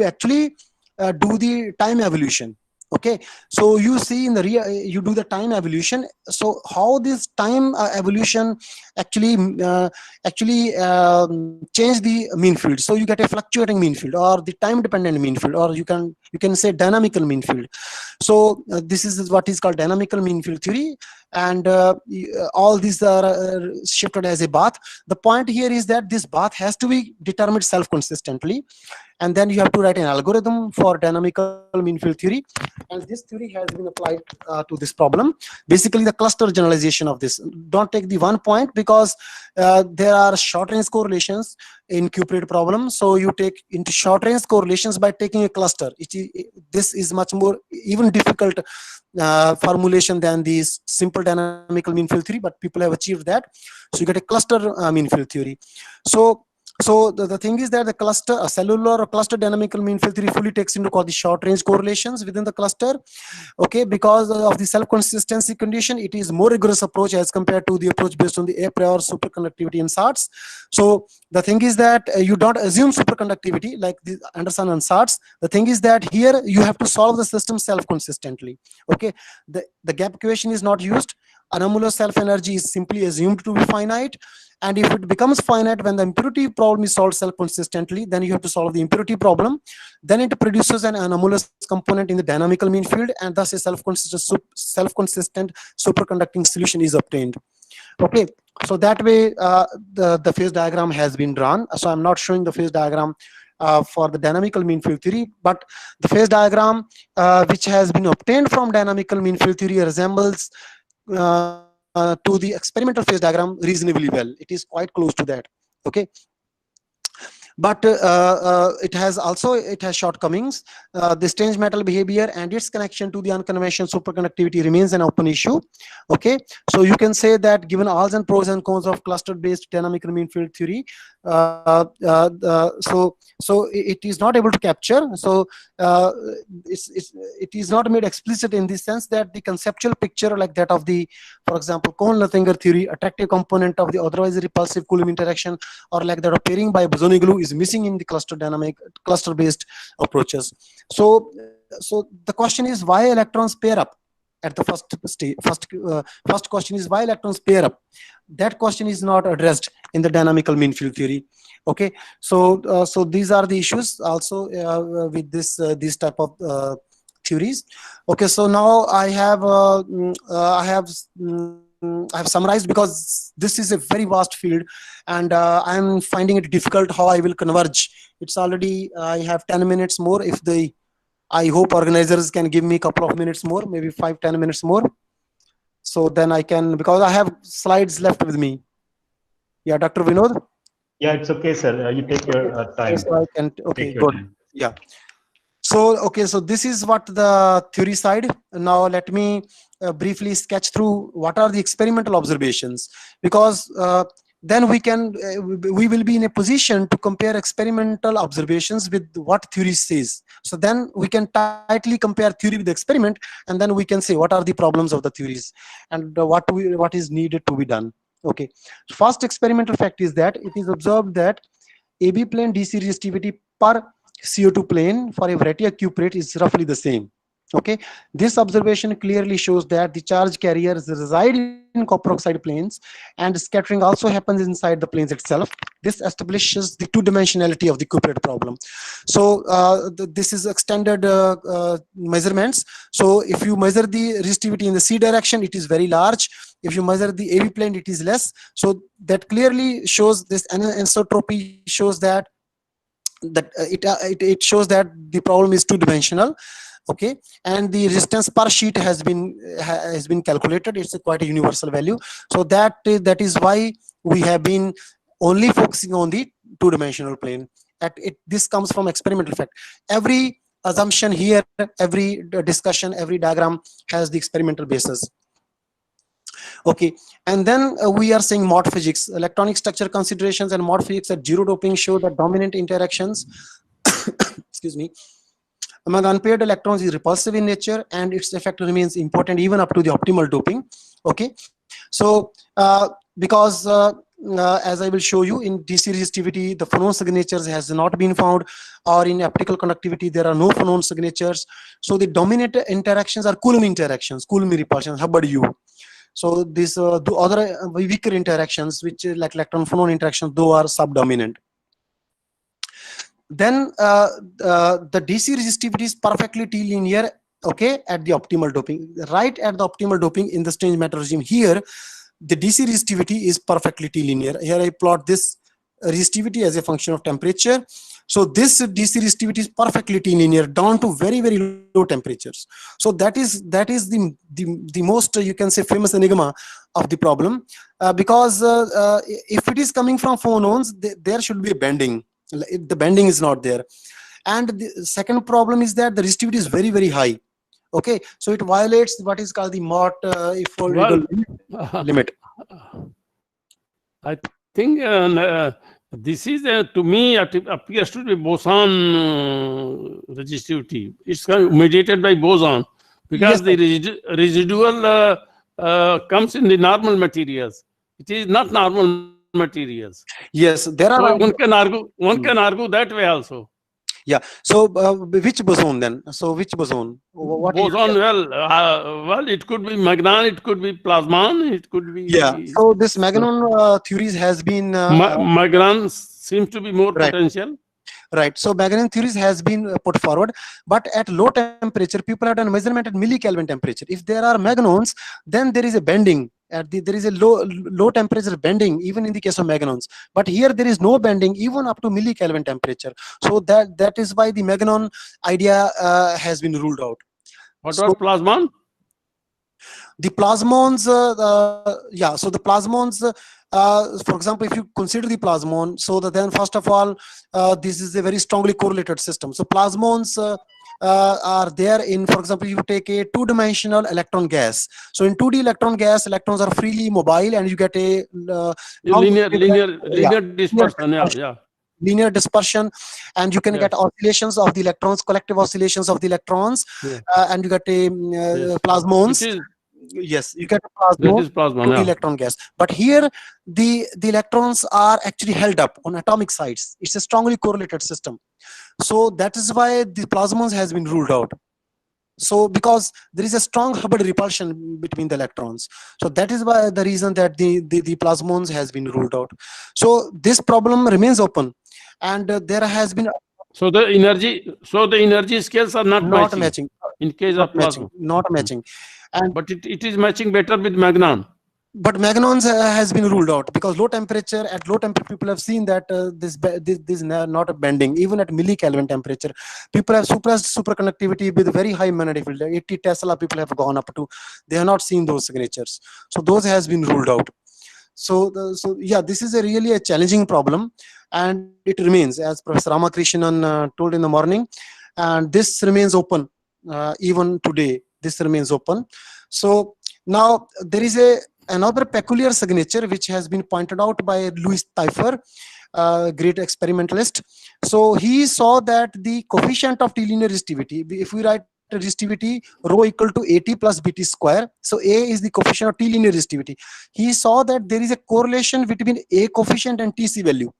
actually do the time evolution. Okay, so you see in the you do the time evolution. So how this time evolution actually change the mean field. So you get a fluctuating mean field, or the time dependent mean field, or you can say dynamical mean field. So this is what is called dynamical mean field theory, and all these are shifted as a bath. The point here is that this bath has to be determined self consistently, and then you have to write an algorithm for dynamical mean field theory, and this theory has been applied to this problem. Basically, the cluster generalization of this. Don't take the one point, because there are short range correlations in cuprate problem. So you take into short range correlations by taking a cluster. This is much more even difficult formulation than these simple dynamical mean field theory, but people have achieved that. So you get a cluster mean field theory. So the thing is that the cluster, a cellular or cluster dynamical mean field theory fully takes into account the short range correlations within the cluster. Okay, because of the self consistency condition, it is more rigorous approach as compared to the approach based on the a priori superconductivity in SARTs. So the thing is that you don't assume superconductivity like the Anderson and SARTs. The thing is that here you have to solve the system self consistently. Okay, the gap equation is not used. Anomalous self energy is simply assumed to be finite. And if it becomes finite when the impurity problem is solved self-consistently, then you have to solve the impurity problem. Then it produces an anomalous component in the dynamical mean field, and thus a self-consistent superconducting solution is obtained. Okay, so that way the phase diagram has been drawn. So I'm not showing the phase diagram for the dynamical mean field theory, but the phase diagram which has been obtained from dynamical mean field theory resembles to the experimental phase diagram reasonably well. It is quite close to that. Okay, but it has shortcomings. The strange metal behavior and its connection to the unconventional superconductivity remains an open issue. Okay, so you can say that given all the pros and cons of cluster based dynamical mean field theory, so it is not able to capture. So it is not made explicit in the sense that the conceptual picture like that of the, for example, Cohen-Luthinger theory, attractive component of the otherwise repulsive Coulomb interaction, or like that of pairing by bosonic glue is missing in the cluster based approaches. So the question is why electrons pair up at the first stage. First question is why electrons pair up. That question is not addressed in the dynamical mean field theory. Okay, so these are the issues also with these type of theories. Okay, so now I have summarized, because this is a very vast field, and I'm finding it difficult how I will converge. It's already I have 10 minutes more. I hope organizers can give me a couple of minutes more, maybe 5-10 minutes more. So then I can, because I have slides left with me. Yeah, Dr. Vinod? Yeah, it's okay, sir. You take your time. So I can, okay, good. Yeah. So, okay, so this is what the theory side. Now let me briefly sketch through what are the experimental observations, because then we will be in a position to compare experimental observations with what theory says. So then we can tightly compare theory with the experiment, and then we can say what are the problems of the theories and what is needed to be done. Okay, first experimental fact is that it is observed that AB plane DC resistivity per CO2 plane for a variety of cuprate is roughly the same. Okay, this observation clearly shows that the charge carriers reside in copper oxide planes, and scattering also happens inside the planes itself. This establishes the two-dimensionality of the cuprate problem. So this is extended measurements. So if you measure the resistivity in the C direction, it is very large. If you measure the AB plane, it is less. So that clearly shows this anisotropy shows that it shows that the problem is two-dimensional. Okay, and the resistance per sheet has been calculated. It's quite a universal value. So that is why we have been only focusing on the two-dimensional plane. This comes from experimental fact. Every assumption here, every discussion, every diagram has the experimental basis. Okay, and then we are saying Mott physics, electronic structure considerations, and Mott physics at zero doping show that dominant interactions excuse me, among unpaired electrons is repulsive in nature, and its effect remains important even up to the optimal doping. Okay, so because as I will show you, in DC resistivity, the phonon signatures has not been found, or in optical conductivity, there are no phonon signatures. So the dominant interactions are Coulomb interactions, Coulomb repulsion, Hubbard U. So these the other weaker interactions, which is like electron phonon interactions, though are subdominant. Then the DC resistivity is perfectly T-linear, okay, at the optimal doping. Right at the optimal doping in the strange matter regime here, the DC resistivity is perfectly T-linear. Here I plot this resistivity as a function of temperature. So this DC resistivity is perfectly T-linear down to very, very low temperatures. So that is the most, you can say, famous enigma of the problem, because if it is coming from phonons, there should be a bending. The bending is not there. And the second problem is that the resistivity is very, very high. Okay, so it violates what is called the Mott limit. I think this is to me it appears to be boson resistivity. It's mediated by boson, because Yes, the residual comes in the normal materials. It is not normal materials. yes, there So are. one can argue that way also. Yeah. So which boson then? So which boson? What is- Boson, well, it could be Magnan, it could be plasmon, it could be. Yeah. So this Magnon theories has been Magnan seems to be more Right. potential. right. So Magnon theories has been put forward, but at low temperature, people have done measurement at millikelvin temperature. If there are Magnons, then there is a bending. There is a low temperature bending even in the case of Magnons. But here there is no bending even up to millikelvin temperature. So that is why the Magnon idea has been ruled out. What So- about plasmon? The plasmons, yeah, so the plasmons, for example, if you consider the plasmon, so then first of all, this is a very strongly correlated system. So plasmons are there in, for example, you take a two-dimensional electron gas. So in 2D electron gas, electrons are freely mobile, and you get a Linear yeah, dispersion. Yeah. linear dispersion, and you can get Yes. oscillations of the electrons, collective oscillations of the electrons, Yeah. and you get a Yes. plasmons. It is, Yes, you get a that plasmon is plasmon. to the Yeah. electron gas. But here the electrons are actually held up on atomic sites. It's a strongly correlated system. So that is why the plasmons has been ruled out. So because there is a strong Hubbard repulsion between the electrons. So that is why the reason that the plasmons has been ruled out. So this problem remains open, and there has been So the energy scales are not, not matching matching, in case of plasma. not matching. But it is matching better with Magnan. But Magnons has been ruled out because low temperature, at low temperature, people have seen that this is not a bending. Even at millikelvin temperature, people have suppressed superconductivity with very high magnetic field. 80 Tesla people have gone up to. They have not seen those signatures. So those has been ruled out. So yeah, this is really a challenging problem, and it remains, as Professor Ramakrishnan told in the morning, and this remains open even today. This remains open. So now there is another peculiar signature which has been pointed out by Louis Pfeiffer, great experimentalist. So he saw that the coefficient of T-linear resistivity, if we write resistivity rho equal to AT plus BT square, so A is the coefficient of T-linear resistivity. He saw that there is a correlation between A coefficient and TC value.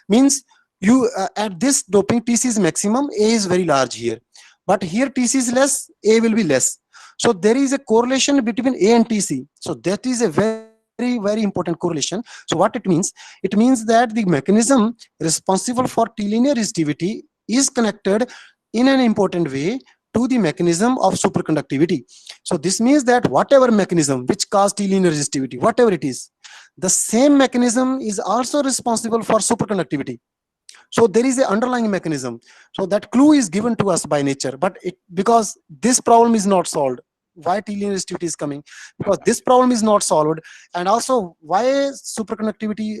Means you at this doping TC is maximum, A is very large here. But here TC is less, A will be less. So there is a correlation between A and TC. So that is a very, very important correlation. So what it means? It means that the mechanism responsible for T-linear resistivity is connected in an important way to the mechanism of superconductivity. So this means that whatever mechanism which causes T-linear resistivity, whatever it is, the same mechanism is also responsible for superconductivity. So there is an underlying mechanism. So that clue is given to us by nature, but because this problem is not solved, why T-linear resistivity is coming, because this problem is not solved, and also why superconductivity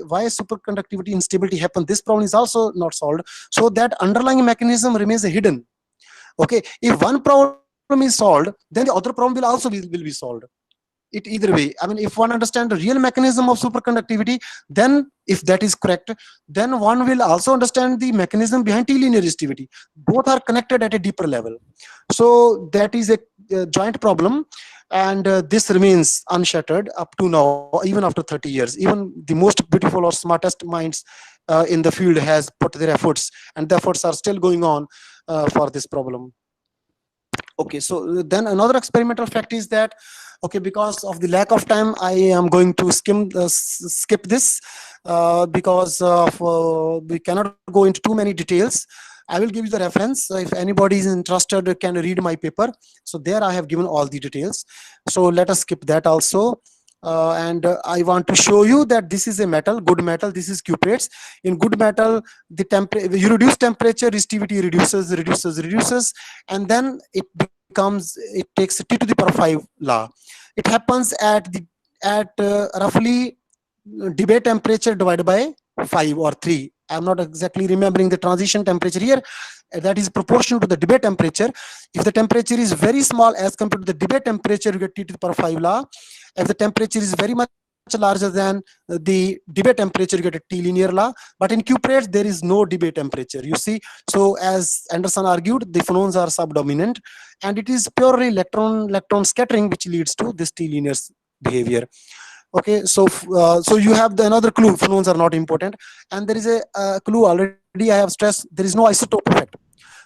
instability happen, this problem is also not solved. So that underlying mechanism remains hidden. Okay, if one problem is solved, then the other problem will also will be solved. It either way. I mean, if one understands the real mechanism of superconductivity, then if that is correct, then one will also understand the mechanism behind T-linear resistivity. Both are connected at a deeper level. So that is a joint problem, and this remains unshattered up to now, even after 30 years. Even the most beautiful or smartest minds in the field has put their efforts, and the efforts are still going on for this problem. Okay, so then another experimental fact is that, okay, because of the lack of time, I am going to skip this because we cannot go into too many details. I will give you the reference. If anybody is interested, can read my paper. So there I have given all the details. So let us skip that also. I want to show you that this is a metal, good metal. This is cuprates. In good metal, the temperature, you reduce temperature, resistivity reduces, and then it takes T to the power 5 law. It happens at roughly debate temperature divided by 5 or 3. I'm not exactly remembering the transition temperature here. That is proportional to the debate temperature. If the temperature is very small as compared to the debate temperature, you get T to the power 5 law. If the temperature is very much larger than the debate temperature, you get a T linear law. But in cuprates, there is no debate temperature, you see. So as Anderson argued, the phenones are subdominant, and it is purely electron scattering which leads to this T linear behavior. Okay, so you have another clue: phenones are not important, and there is a clue already I have stressed. There is no isotope effect.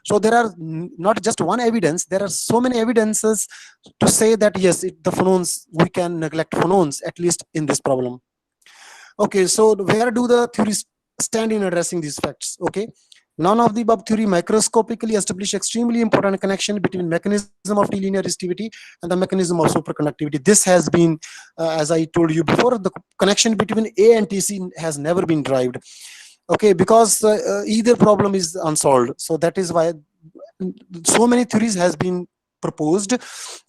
So there are not just one evidence, there are so many evidences to say that yes, the phenones, we can neglect phenones, at least in this problem. Okay, so where do the theories stand in addressing these facts? Okay, none of the above theory microscopically establish extremely important connection between mechanism of T-linear resistivity and the mechanism of superconductivity. This has been, as I told you before, the connection between A and TC has never been derived. Okay, because either problem is unsolved. So that is why so many theories has been proposed.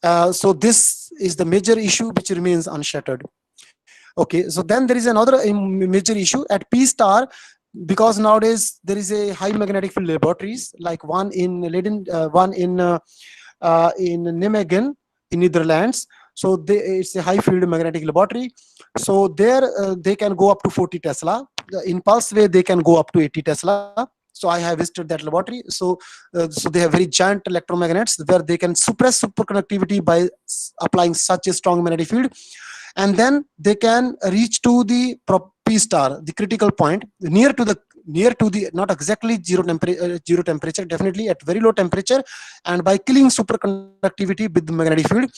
So this is the major issue which remains unshattered. Okay, so then there is another major issue at P star, because nowadays there is a high magnetic field laboratories, like one in Leiden, one in Nijmegen in Netherlands. So it's a high field magnetic laboratory. So there they can go up to 40 Tesla. In pulse wave, they can go up to 80 Tesla. So I have visited that laboratory. So they have very giant electromagnets where they can suppress superconductivity by applying such a strong magnetic field. And then they can reach to the P star, the critical point, near to the not exactly zero temperature, definitely at very low temperature, and by killing superconductivity with the magnetic field.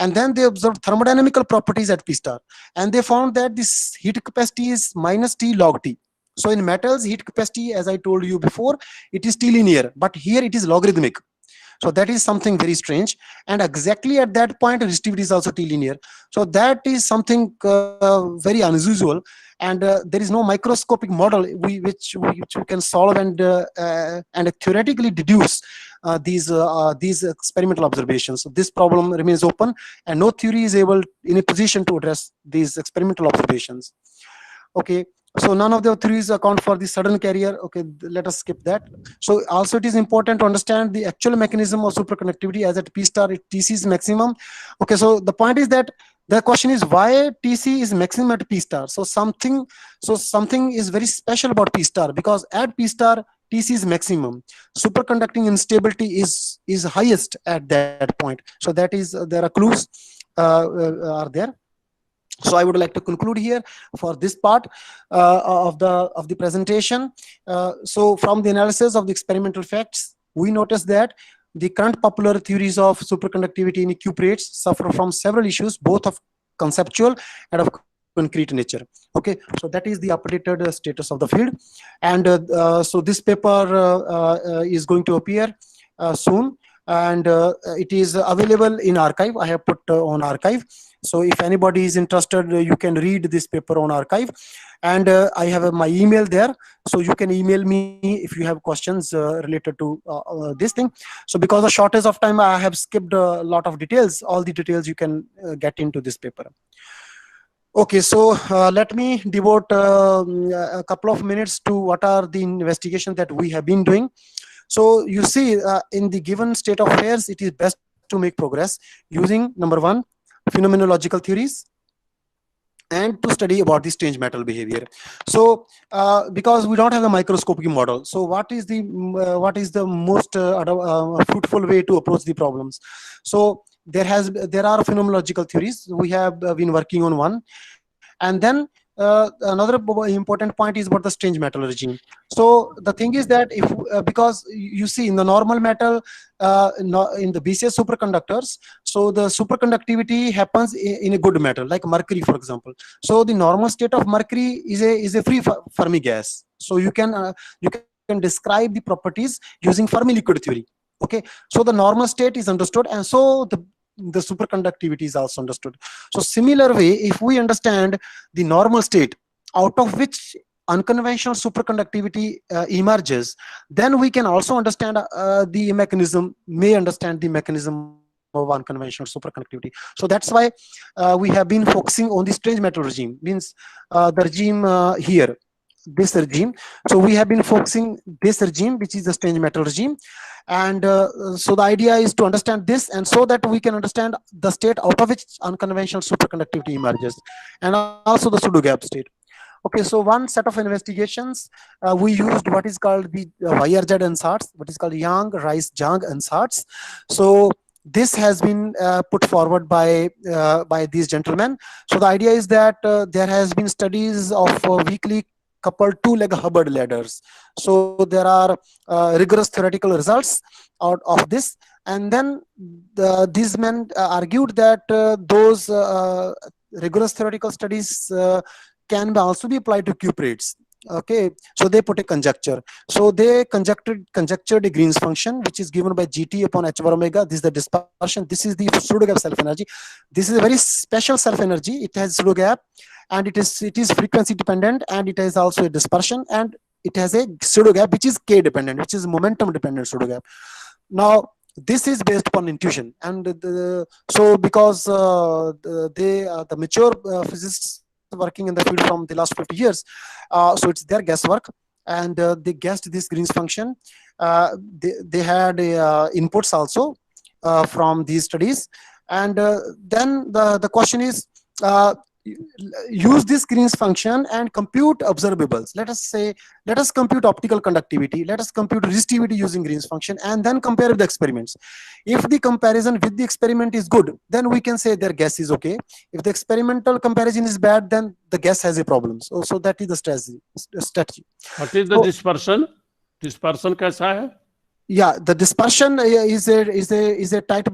And then they observed thermodynamical properties at P star, and they found that this heat capacity is minus T log T. So in metals, heat capacity, as I told you before, it is T linear, but here it is logarithmic. So that is something very strange. And exactly at that point, resistivity is also T linear. So that is something very unusual. And there is no microscopic model which we can solve and theoretically deduce these experimental observations. So this problem remains open, and no theory is able in a position to address these experimental observations. Okay. So none of the theories account for the sudden carrier. Okay, let us skip that. So also it is important to understand the actual mechanism of superconductivity, as at P star, TC is maximum. Okay, so the point is that the question is why TC is maximum at P star. So something is very special about P star, because at P star TC is maximum. Superconducting instability is highest at that point. So that is, there are clues are there. So I would like to conclude here for this part of the presentation. So from the analysis of the experimental facts, we notice that the current popular theories of superconductivity in cuprates suffer from several issues, both of conceptual and of concrete nature. Okay, so that is the updated status of the field. And so this paper is going to appear soon, and it is available in archive. I have put on archive. So if anybody is interested, you can read this paper on archive. And I have my email there, so you can email me if you have questions related to this thing. So because of shortage of time, I have skipped a lot of details. All the details you can get into this paper. Okay, so let me devote a couple of minutes to what are the investigations that we have been doing. So you see, in the given state of affairs, it is best to make progress using, number one, phenomenological theories, and to study about the strange metal behavior. So because we don't have a microscopic model, so what is the most fruitful way to approach the problems? So there are phenomenological theories. We have been working on one. And then another important point is about the strange metal regime. So the thing is that if because you see in the normal metal, in the BCS superconductors, so the superconductivity happens in a good metal like mercury, for example. So the normal state of mercury is a free Fermi gas. So you can describe the properties using Fermi liquid theory. Okay, so the normal state is understood, and so the superconductivity is also understood. So similar way, if we understand the normal state out of which unconventional superconductivity emerges, then we can also understand the mechanism, may understand the mechanism of unconventional superconductivity. So that's why we have been focusing on the strange metal regime, means the regime here, this regime. So we have been focusing this regime, which is the strange metal regime. And so the idea is to understand this, and so that we can understand the state out of which unconventional superconductivity emerges, and also the pseudo gap state. Okay, so one set of investigations, we used what is called the YRZ ansatz, what is called Yang, Rice, Zhang ansatz. So this has been put forward by these gentlemen. So the idea is that there has been studies of weakly coupled two-leg Hubbard ladders. So there are rigorous theoretical results out of this, and then these men argued that those rigorous theoretical studies can also be applied to cuprates. Okay, so they put a conjecture. So they conjectured a Green's function, which is given by GT upon H bar omega. This is the dispersion. This is the pseudo gap self energy. This is a very special self energy. It has pseudo gap, and it is frequency dependent, and it has also a dispersion, and it has a pseudo gap which is K dependent, which is momentum dependent pseudo gap. Now this is based upon intuition, and so because the mature physicists working in the field from the last 50 years, so it's their guesswork, and they guessed this Green's function. They had inputs also from these studies, and then the question is, use this Green's function and compute observables. Let us compute optical conductivity, let us compute resistivity using Green's function, and then compare with the experiments. If the comparison with the experiment is good, then we can say their guess is okay. If the experimental comparison is bad, then the guess has a problem. So that is the strategy. What is the dispersion? Dispersion kaisa hai? Yeah, the dispersion is a tight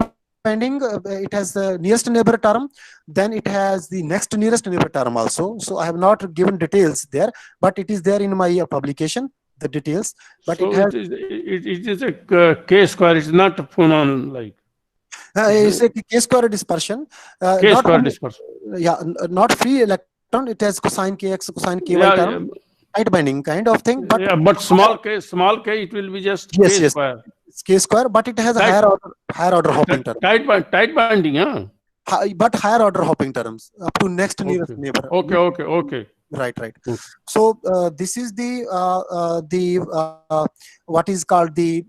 binding. It has the nearest neighbor term, then it has the next nearest neighbor term also. So I have not given details there, but it is there in my publication, the details. But so it is a K square. It's not Phonon like. It's a K square dispersion. K square dispersion. Yeah, not free electron. It has cosine kx, cosine ky term. Tight binding kind of thing, but yeah, but small k, it will be just K square. It's K square, but it has a higher order hopping term. Tight binding, huh? But higher order hopping terms up to next nearest neighbor. Okay. Right. So this is the what is called the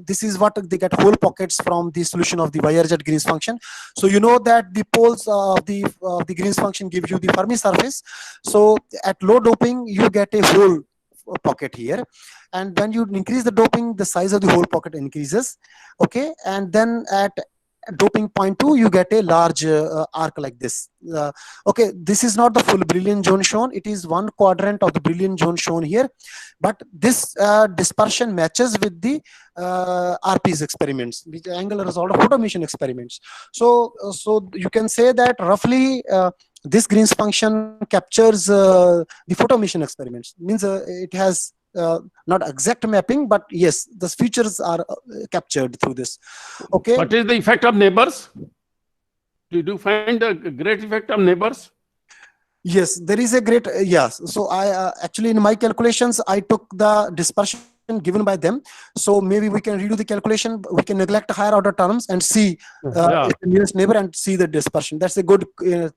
this is what they get hole pockets from the solution of the YRZ Green's function. So you know that the poles of the Green's function gives you the Fermi surface. So at low doping you get a hole pocket here, and when you increase the doping, the size of the hole pocket increases. Okay, and then at doping point 2 you get a large arc like this. Okay, this is not the full Brillouin zone shown, it is one quadrant of the Brillouin zone shown here, but this dispersion matches with the RP's experiments, with the angular result of photoemission experiments. So you can say that roughly this Green's function captures the photoemission experiments, means it has not exact mapping, but yes, the features are captured through this. Okay. What is the effect of neighbors? Did you find a great effect of neighbors? Yes, there is a great yes. So I actually in my calculations I took the dispersion given by them. So maybe we can redo the calculation. We can neglect higher order terms and see the nearest neighbor and see the dispersion. That's a good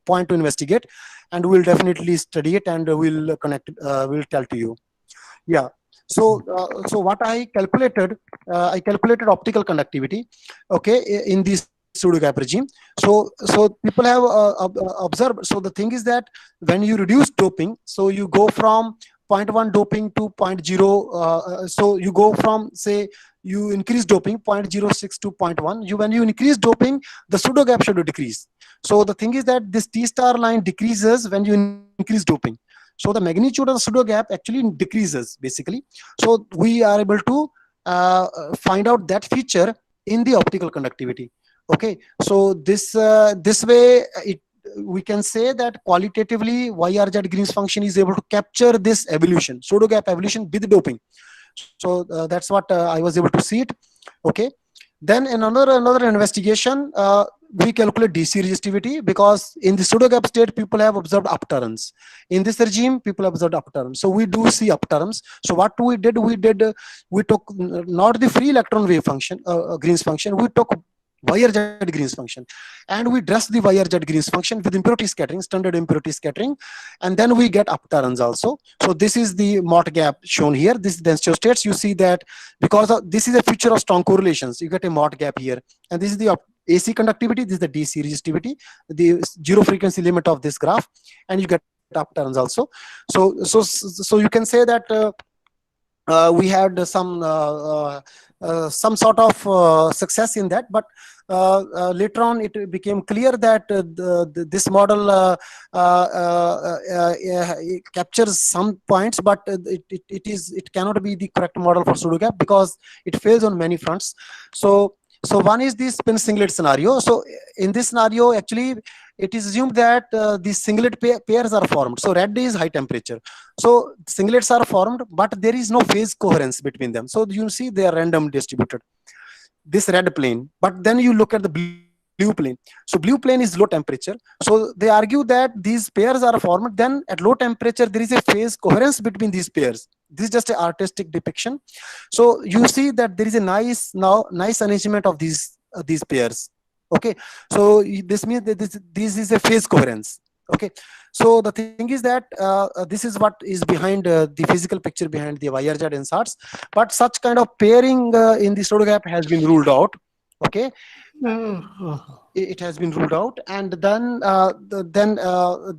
point to investigate, and we'll definitely study it and we'll connect. We'll tell to you. Yeah. So what I calculated optical conductivity, okay, in this pseudo gap regime. So people have observed. So the thing is that when you reduce doping, so you go from 0.1 doping to 0.0. So you go from say you increase doping 0.06 to 0.1. When you increase doping, the pseudo gap should decrease. So the thing is that this T star line decreases when you increase doping. So the magnitude of the pseudo gap actually decreases basically. So we are able to find out that feature in the optical conductivity. Okay, so this way we can say that qualitatively YRZ Green's function is able to capture this evolution, pseudo gap evolution with doping. So that's what I was able to see it. Okay, then in another investigation, we calculate DC resistivity, because in the pseudo gap state people have observed upturns. In this regime people have observed upturns, so we do see upturns. So what we did, we took not the free electron wave function, Green's function, we took YRZ Green's function, and we dress the YRZ Green's function with impurity scattering, standard impurity scattering, and then we get upturns also. So this is the Mott gap shown here. This is density states. You see that because this is a feature of strong correlations, you get a Mott gap here, and this is the AC conductivity, this is the DC resistivity, the zero frequency limit of this graph, and you get upturns also. So you can say that we had some sort of success in that, but later on it became clear that this model captures some points, but it cannot be the correct model for pseudo gap because it fails on many fronts. So one is the spin singlet scenario. So in this scenario, actually, it is assumed that these singlet pairs are formed. So red is high temperature. So singlets are formed, but there is no phase coherence between them. So you see they are random distributed, this red plane. But then you look at the blue plane. So blue plane is low temperature. So they argue that these pairs are formed. Then at low temperature, there is a phase coherence between these pairs. This is just an artistic depiction. So you see that there is a nice arrangement of these pairs. Okay, so this means that this is a phase coherence. Okay, so the thing is that this is what is behind the physical picture behind the YRZ inserts. But such kind of pairing in the pseudo gap has been ruled out. Okay, it has been ruled out, and then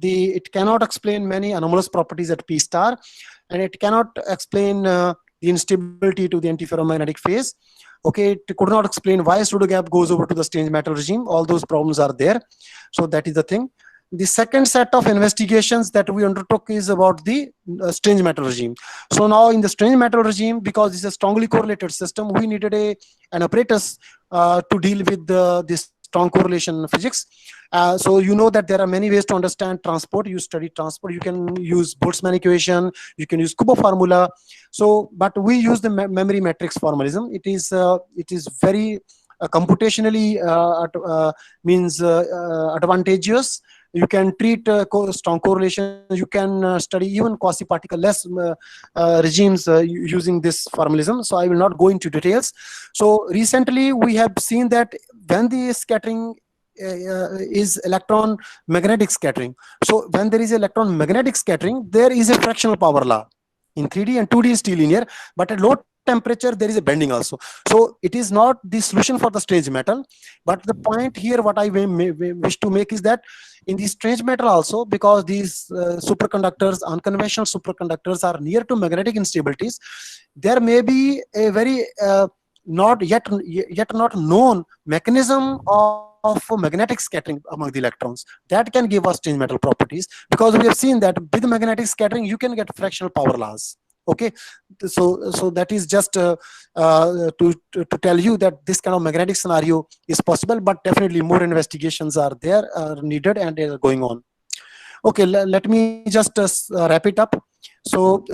it cannot explain many anomalous properties at P star, and it cannot explain the instability to the antiferromagnetic phase. Okay, it could not explain why pseudo gap goes over to the strange metal regime. All those problems are there. So that is the thing. The second set of investigations that we undertook is about the strange metal regime. So now in the strange metal regime, because it's a strongly correlated system, we needed an apparatus to deal with this strong correlation physics. So you know that there are many ways to understand transport. You study transport. You can use Boltzmann equation. You can use Kubo formula. So, but we use the memory matrix formalism. It is very computationally advantageous. You can treat strong correlation. You can study even quasi-particle-less regimes using this formalism. So I will not go into details. So recently we have seen that when the scattering is electron magnetic scattering. So when there is electron magnetic scattering, there is a fractional power law. In 3D and 2D is still linear, but at low temperature there is a bending also. So it is not the solution for the strange metal, but the point here what I wish to make is that in the strange metal also, because these superconductors, unconventional superconductors are near to magnetic instabilities, there may be a very not yet not known mechanism of magnetic scattering among the electrons that can give us strange metal properties, because we have seen that with magnetic scattering you can get fractional power laws. Okay, so that is just to tell you that this kind of magnetic scenario is possible, but definitely more investigations are needed and they are going on. Okay, let me just wrap it up. So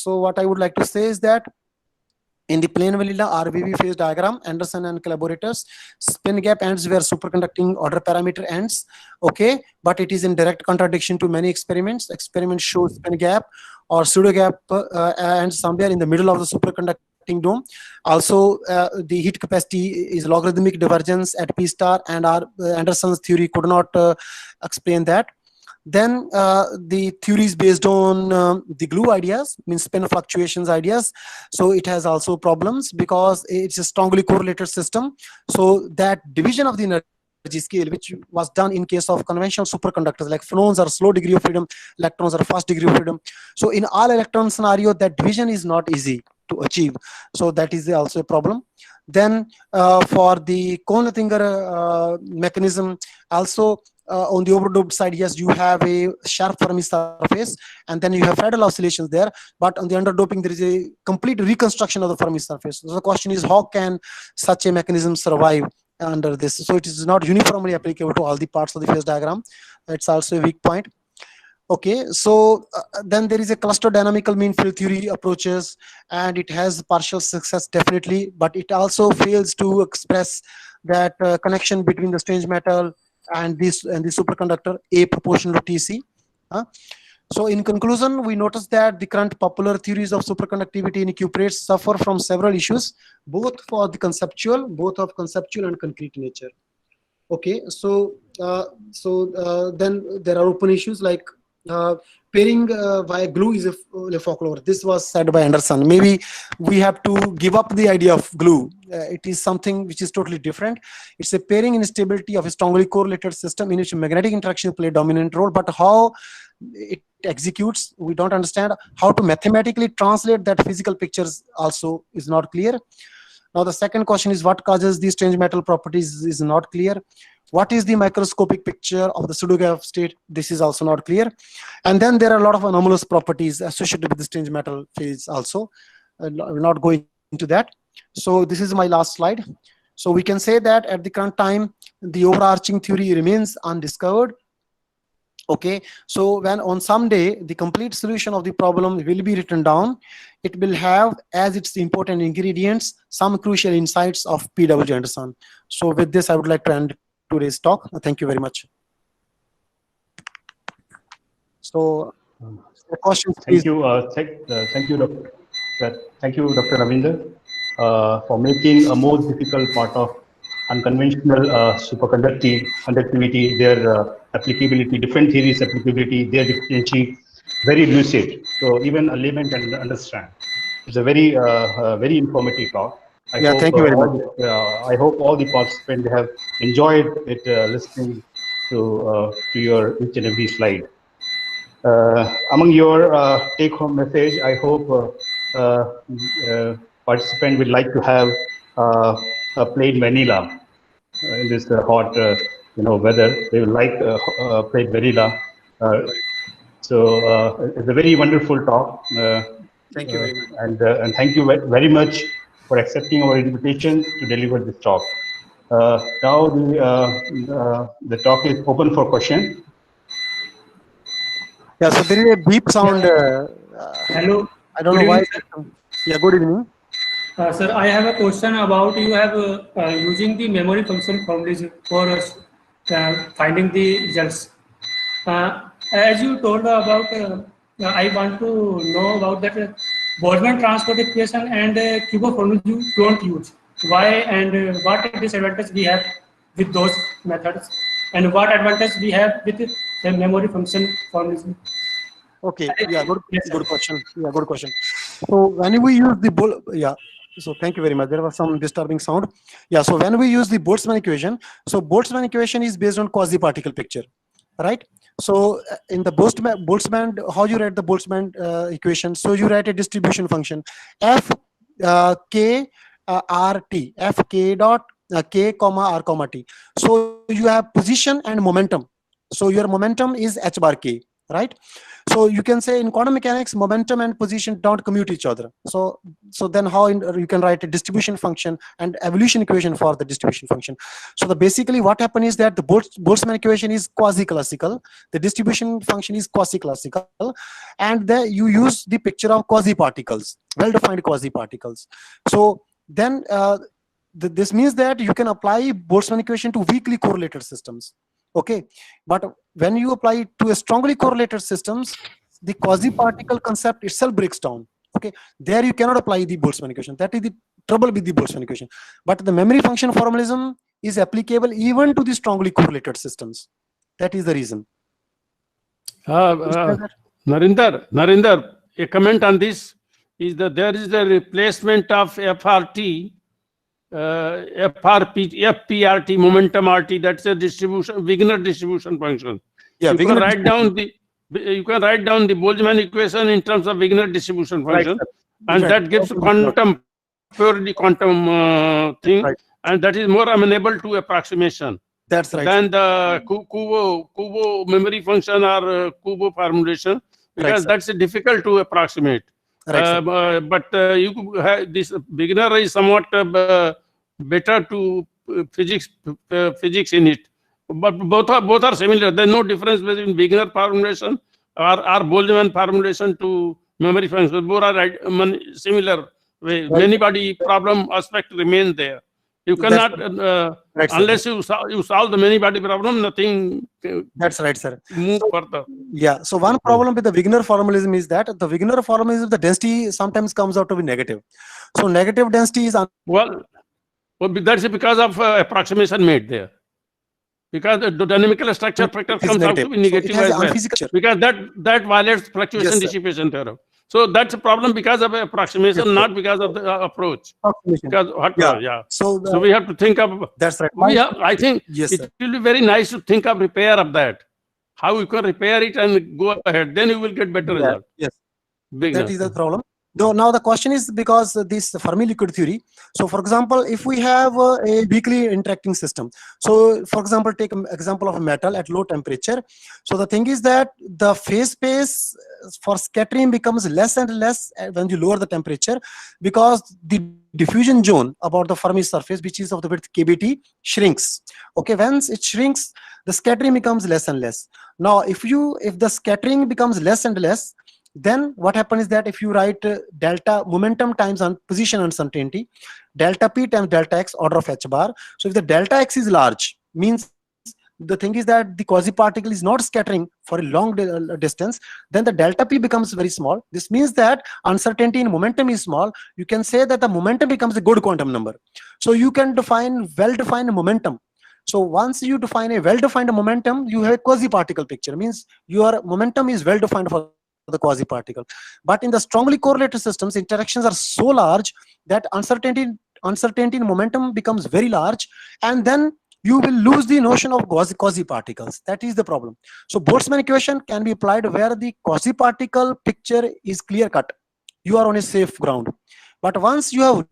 what I would like to say is that in the plain vanilla RVV phase diagram, Anderson and collaborators, spin gap ends where superconducting order parameter ends. Okay, but it is in direct contradiction to many experiments. Experiments show spin gap or pseudo gap ends somewhere in the middle of the superconducting dome. Also, the heat capacity is logarithmic divergence at P star, and Anderson's theory could not explain that. Then the theories based on the glue ideas, means spin fluctuations ideas. So it has also problems because it's a strongly correlated system. So that division of the energy scale, which was done in case of conventional superconductors, like phonons are slow degree of freedom, electrons are fast degree of freedom. So in all electron scenario, that division is not easy. to achieve. So that is also a problem. Then for the Kohn-Lettinger mechanism, also on the overdoped side, yes, you have a sharp Fermi surface, and then you have Friedel oscillations there. But on the underdoping, there is a complete reconstruction of the Fermi surface. So the question is, how can such a mechanism survive under this? So it is not uniformly applicable to all the parts of the phase diagram. It's also a weak point. Okay, so then there is a cluster dynamical mean field theory approaches, and it has partial success definitely, but it also fails to express that connection between the strange metal and the superconductor A proportional to TC. So in conclusion, we notice that the current popular theories of superconductivity in cuprates suffer from several issues, both of conceptual and concrete nature. Okay, so then there are open issues like pairing via glue is a folklore. This was said by Anderson. Maybe we have to give up the idea of glue. It is something which is totally different. It's a pairing instability of a strongly correlated system in which magnetic interaction play a dominant role, but how it executes, we don't understand. How to mathematically translate that physical pictures also is not clear. Now the second question is, what causes these strange metal properties is not clear. What is the microscopic picture of the pseudo-Gauss state? This is also not clear. And then there are a lot of anomalous properties associated with the strange metal phase also. We're not going into that. So this is my last slide. So we can say that at the current time, the overarching theory remains undiscovered. Okay, so when on some day the complete solution of the problem will be written down, it will have as its important ingredients some crucial insights of P.W. Anderson. So with this, I would like to end today's talk. Thank you very much. So, questions, please. Thank you, thank you, Dr. Ravinder, for making a more difficult part of unconventional superconductivity, their applicability, different theories applicability, their differentiation, very lucid. So even a layman can understand. It's a very, very informative talk. Thank you very much. I hope all the participants have enjoyed it, listening to your each and every slide. Among your take-home message, I hope participant would like to have a plain vanilla in this hot, weather. They would like plain vanilla. So it's a very wonderful talk. Thank you very much. And thank you very much for accepting our invitation to deliver this talk. Now the talk is open for question. Yeah, so there is a beep sound. Hello. I don't know why. Yeah, good evening. Sir, I have a question about you have using the memory function formalism for finding the results. As you told about, I want to know about that Boltzmann transport equation and Kubo formula you don't use. Why and what disadvantage we have with those methods, and what advantage we have with the memory function formalism? Okay, yeah, good question. Yeah, good question. So when we use the so thank you very much. There was some disturbing sound. Yeah, so when we use the Boltzmann equation, so Boltzmann equation is based on quasi-particle picture, right? So in the Boltzmann, how you write the Boltzmann equation? So you write a distribution function, f k r t, f k dot k comma r comma t. So you have position and momentum. So your momentum is h bar k, right? So you can say in quantum mechanics, momentum and position don't commute each other. So then how you can write a distribution function and evolution equation for the distribution function. So basically what happened is that the Boltzmann equation is quasi-classical, the distribution function is quasi-classical, and then you use the picture of quasi-particles, well-defined quasi-particles. So then this means that you can apply Boltzmann equation to weakly correlated systems. Okay, but when you apply it to a strongly correlated systems, the quasi-particle concept itself breaks down. Okay, there you cannot apply the Boltzmann equation. That is the trouble with the Boltzmann equation. But the memory function formalism is applicable even to the strongly correlated systems. That is the reason. Narinder, a comment on this is that there is the replacement of FRT. FPRT, momentum RT, that's a distribution, Wigner distribution function. Yeah, you can write down the Boltzmann equation in terms of Wigner distribution function. Right, and Right. that gives quantum, purely quantum thing, Right. and that is more amenable to approximation That's right. than the Kubo memory function or Kubo formulation, because sir. that's difficult to approximate. Right, sir. But you could have this beginner is somewhat better to physics in it. But both are similar. There's no difference between beginner formulation or Boltzmann formulation to memory function. Both are similar. Many body problem aspect remain there. You cannot, Right, sir. unless you solve the many body problem, nothing That's right, sir. move further. Yeah. So one problem with the Wigner formalism is that the Wigner formalism, the density sometimes comes out to be negative. So negative density is Well, that's because of approximation made there. Because the dynamical structure factor is comes out to negative. be So negative it has as well. unphysical. Because that violates fluctuation Yes, sir. dissipation theorem. So that's a problem because of approximation, Yes, sir. not because of the approach. Approximation. Because Yeah. So So, we have to think of. that's right. I think Yes, it sir. will be very nice to think of repair of that. How you can repair it and go ahead. Then you will get better Yeah. result. Yes. Beginner. That is the problem. No, now the question is because this Fermi liquid theory. So for example, if we have a weakly interacting system. So for example, take an example of a metal at low temperature. So the thing is that the phase space for scattering becomes less and less when you lower the temperature, because the diffusion zone about the Fermi surface, which is of the width kBt, shrinks. Okay, once it shrinks, the scattering becomes less and less. Now, if the scattering becomes less and less, then what happens is that if you write delta momentum times position uncertainty, delta p times delta x, order of h bar. So if the delta x is large, means the thing is that the quasi-particle is not scattering for a long distance, then the delta p becomes very small. This means that uncertainty in momentum is small. You can say that the momentum becomes a good quantum number. So you can define well-defined momentum. So once you define a well-defined momentum, you have a quasi-particle picture. Means your momentum is well-defined for the quasi-particle. But in the strongly correlated systems, interactions are so large that uncertainty in momentum becomes very large, and then you will lose the notion of quasi-particles. That is the problem. So Boltzmann equation can be applied where the quasi-particle picture is clear-cut. You are on a safe ground. But once you have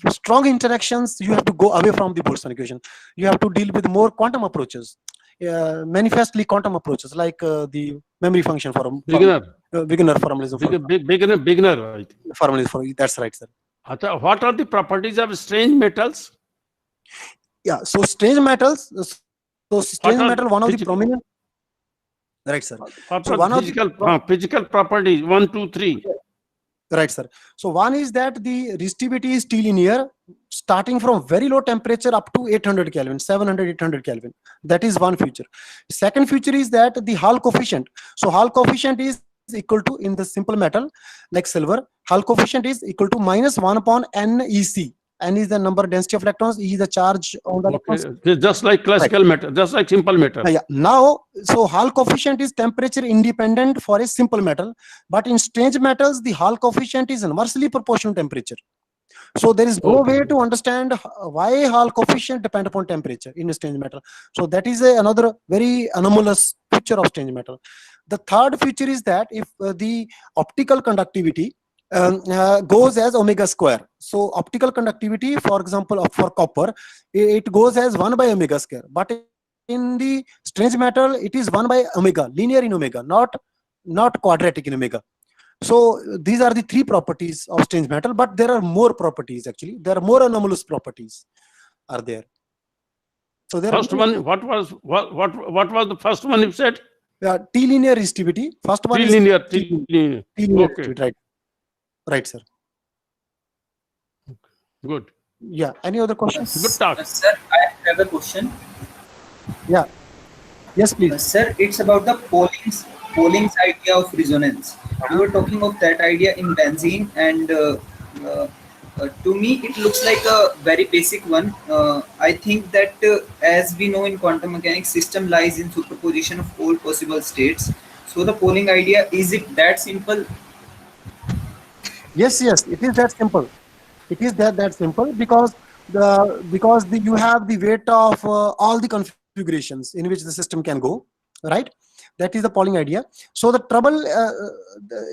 strong interactions, you have to go away from the Boltzmann equation. You have to deal with more quantum approaches. Manifestly quantum approaches like the memory function beginner formalism. Beginner. Right. Formalism. That's right, sir. What are the properties of strange metals? Yeah. So strange metals. So strange metal, one of the prominent. Right, sir. So one of physical properties, 1, 2, 3. Right, sir. So one is that the resistivity is T-linear, starting from very low temperature up to 800 Kelvin, 700, 800 Kelvin. That is one feature. Second feature is that the Hall coefficient. So Hall coefficient is equal to, in the simple metal like silver, Hall coefficient is equal to -1 upon NEC. N is the number density of electrons, E is the charge on the electrons. Just like classical metal, just like simple metal. Yeah. Now, so Hall coefficient is temperature independent for a simple metal, but in strange metals, the Hall coefficient is inversely proportional to temperature. So there is no way to understand why Hall coefficient depend upon temperature in a strange metal. So that is another very anomalous feature of strange metal. The third feature is that if the optical conductivity goes as omega square. So optical conductivity, for example, for copper, it goes as 1 by omega square. But in the strange metal, it is 1 by omega, linear in omega, not quadratic in omega. So these are the three properties of strange metal, but there are more properties actually. There are more anomalous properties are there. So there first one, what was the first one you said? T-linear resistivity. First one T-linear. T-linear Okay. Right. Right, sir. Good. Yeah. Any other questions? Good talk. Sir, I have a question. Yeah. Yes, please. Sir, it's about the Pauling's idea of resonance. You were talking of that idea in benzene, and to me, it looks like a very basic one. I think that as we know in quantum mechanics, system lies in superposition of all possible states. So the Pauling idea, is it that simple? Yes, it is that simple. It is that simple because you have the weight of all the configurations in which the system can go, right? That is the polling idea. So the trouble,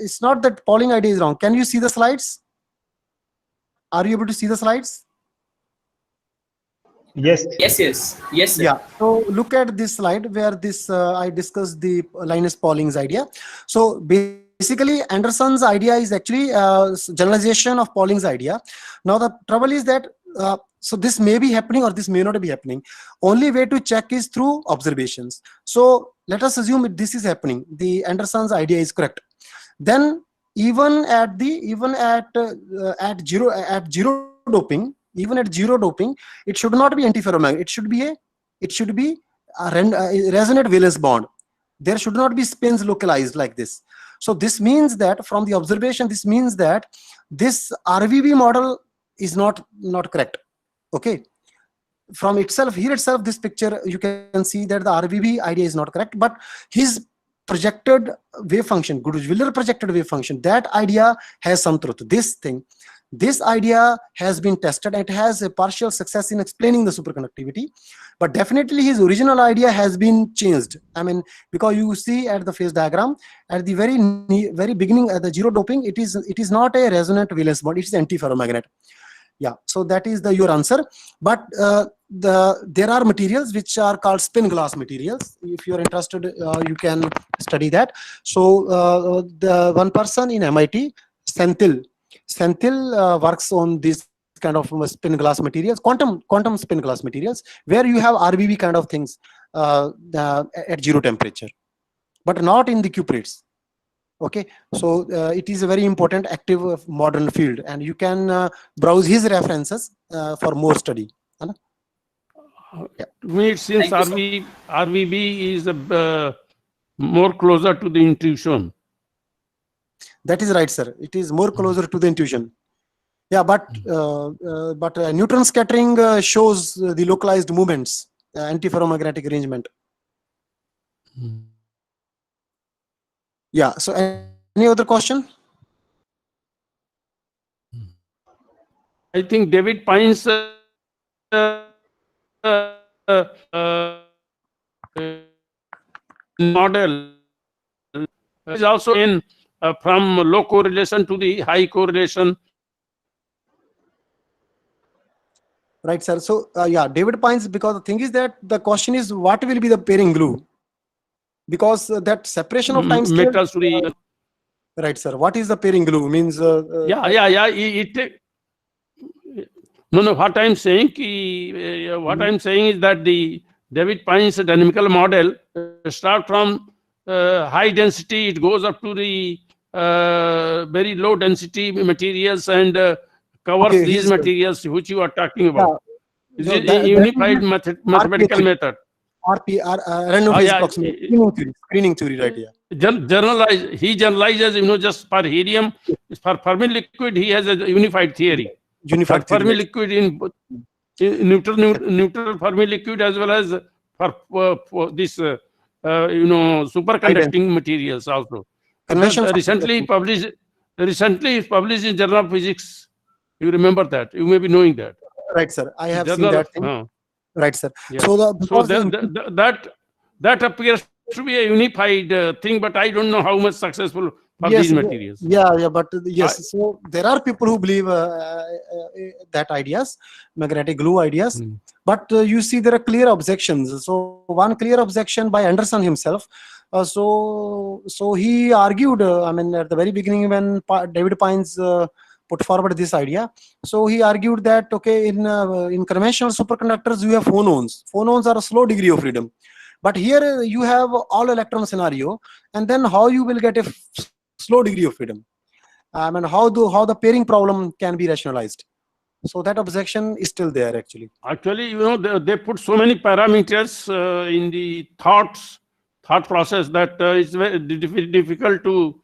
it's not that polling idea is wrong. Can you see the slides? Are you able to see the slides? Yes. Yes, yes, yes, sir. Yeah. So look at this slide where this I discussed the Linus Pauling's idea. So basically, Anderson's idea is actually generalization of Pauling's idea. Now the trouble is that so this may be happening or this may not be happening. Only way to check is through observations. So let us assume this is happening. The Anderson's idea is correct. Then even at zero doping. Even at zero doping, it should not be antiferromagnetic. It should be a resonant valence bond. There should not be spins localized like this. So this means that from the observation, this means that this RVB model is not correct. Okay. From itself, here itself, this picture, you can see that the RVB idea is not correct, but his projected wave function, Gutzwiller projected wave function, that idea has some truth. This idea has been tested and it has a partial success in explaining the superconductivity, but definitely his original idea has been changed. I mean, because you see at the phase diagram, at the very beginning, at the zero doping, it is not a resonant valence bond, it is antiferromagnet. Yeah, so that is your answer. But there are materials which are called spin glass materials. If you are interested, you can study that. So the one person in MIT, Senthil works on this kind of spin glass materials, quantum spin glass materials, where you have RBB kind of things at zero temperature, but not in the cuprates. Okay, so it is a very important active modern field, and you can browse his references for more study. Yeah. To me, it seems RVB is more closer to the intuition. That is right, sir. It is more closer to the intuition. Yeah, but neutron scattering shows the localized movements, antiferromagnetic arrangement. Yeah. So, any other question? I think David Pine's model is also in from low correlation to the high correlation. Right, sir. So, yeah, David Pine's, because the thing is that the question is what will be the pairing glue? Because that separation of time scale. Metals to the, right, sir. What is the pairing glue? Means. Yeah. No. What I'm saying, is that the David Pine's dynamical model start from high density, it goes up to the very low density materials and covers these materials which you are talking about. Yeah. Is it unified mathematical method? Random phase approximation screening theory, right? Yeah. He generalizes, just for helium, for Fermi liquid, he has a unified theory. Unified theory. Fermi liquid in neutral Fermi liquid as well as for this, superconducting materials also. Recently published in Journal of Physics. You remember that? You may be knowing that. Right, sir. I have seen that thing. Right, sir. Yeah. So that appears to be a unified thing, but I don't know how much successful for these materials. Yeah, but yes. So there are people who believe that ideas, magnetic glue ideas, but you see there are clear objections. So one clear objection by Anderson himself. So he argued. At the very beginning when David Pines put forward this idea, so he argued that in conventional superconductors you have phonons. Phonons are a slow degree of freedom, but here you have all electron scenario, and then how you will get a slow degree of freedom? How the pairing problem can be rationalized? So that objection is still there actually. Actually, they put so many parameters in the thought process that it's very difficult to.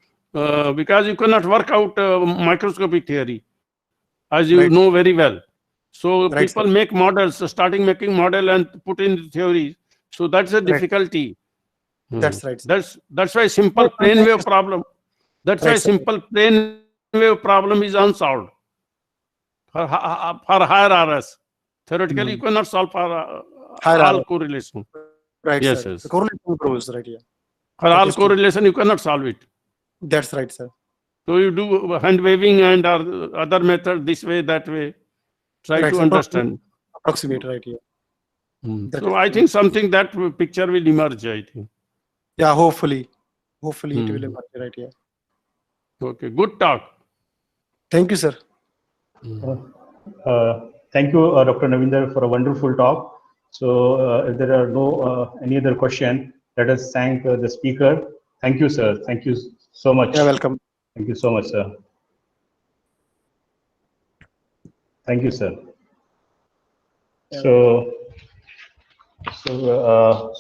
Because you cannot work out microscopic theory, as you know very well. So people make models, starting making model and put in the theory. So that's a difficulty. That's right. That's why simple plane wave problem. That's why simple plane wave problem is unsolved for higher RS. Theoretically, you cannot solve for all correlation. Right. Yes. The correlation grows right here. For all correlation, you cannot solve it. That's right, sir. So you do hand waving and other method this way, that way. Try Right, to so understand. Approximate, right here. That So is I think something that picture will emerge, I think. Yeah, hopefully. Hopefully it will emerge right here. Okay, good talk. Thank you, sir. Thank you, Dr. Navinder, for a wonderful talk. So if there are no any other question, let us thank the speaker. Thank you, sir. Thank you so much. You're welcome. Thank you so much, sir. Thank you, sir. So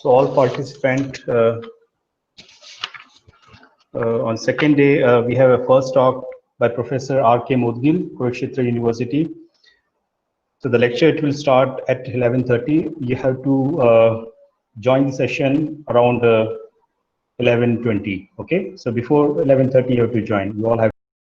all participants on second day, we have a first talk by Professor R.K. Modgil, Kurukshetra University. So the lecture, it will start at 11:30. You have to join the session around 11:20. Okay, so before 11:30, you have to join. You all have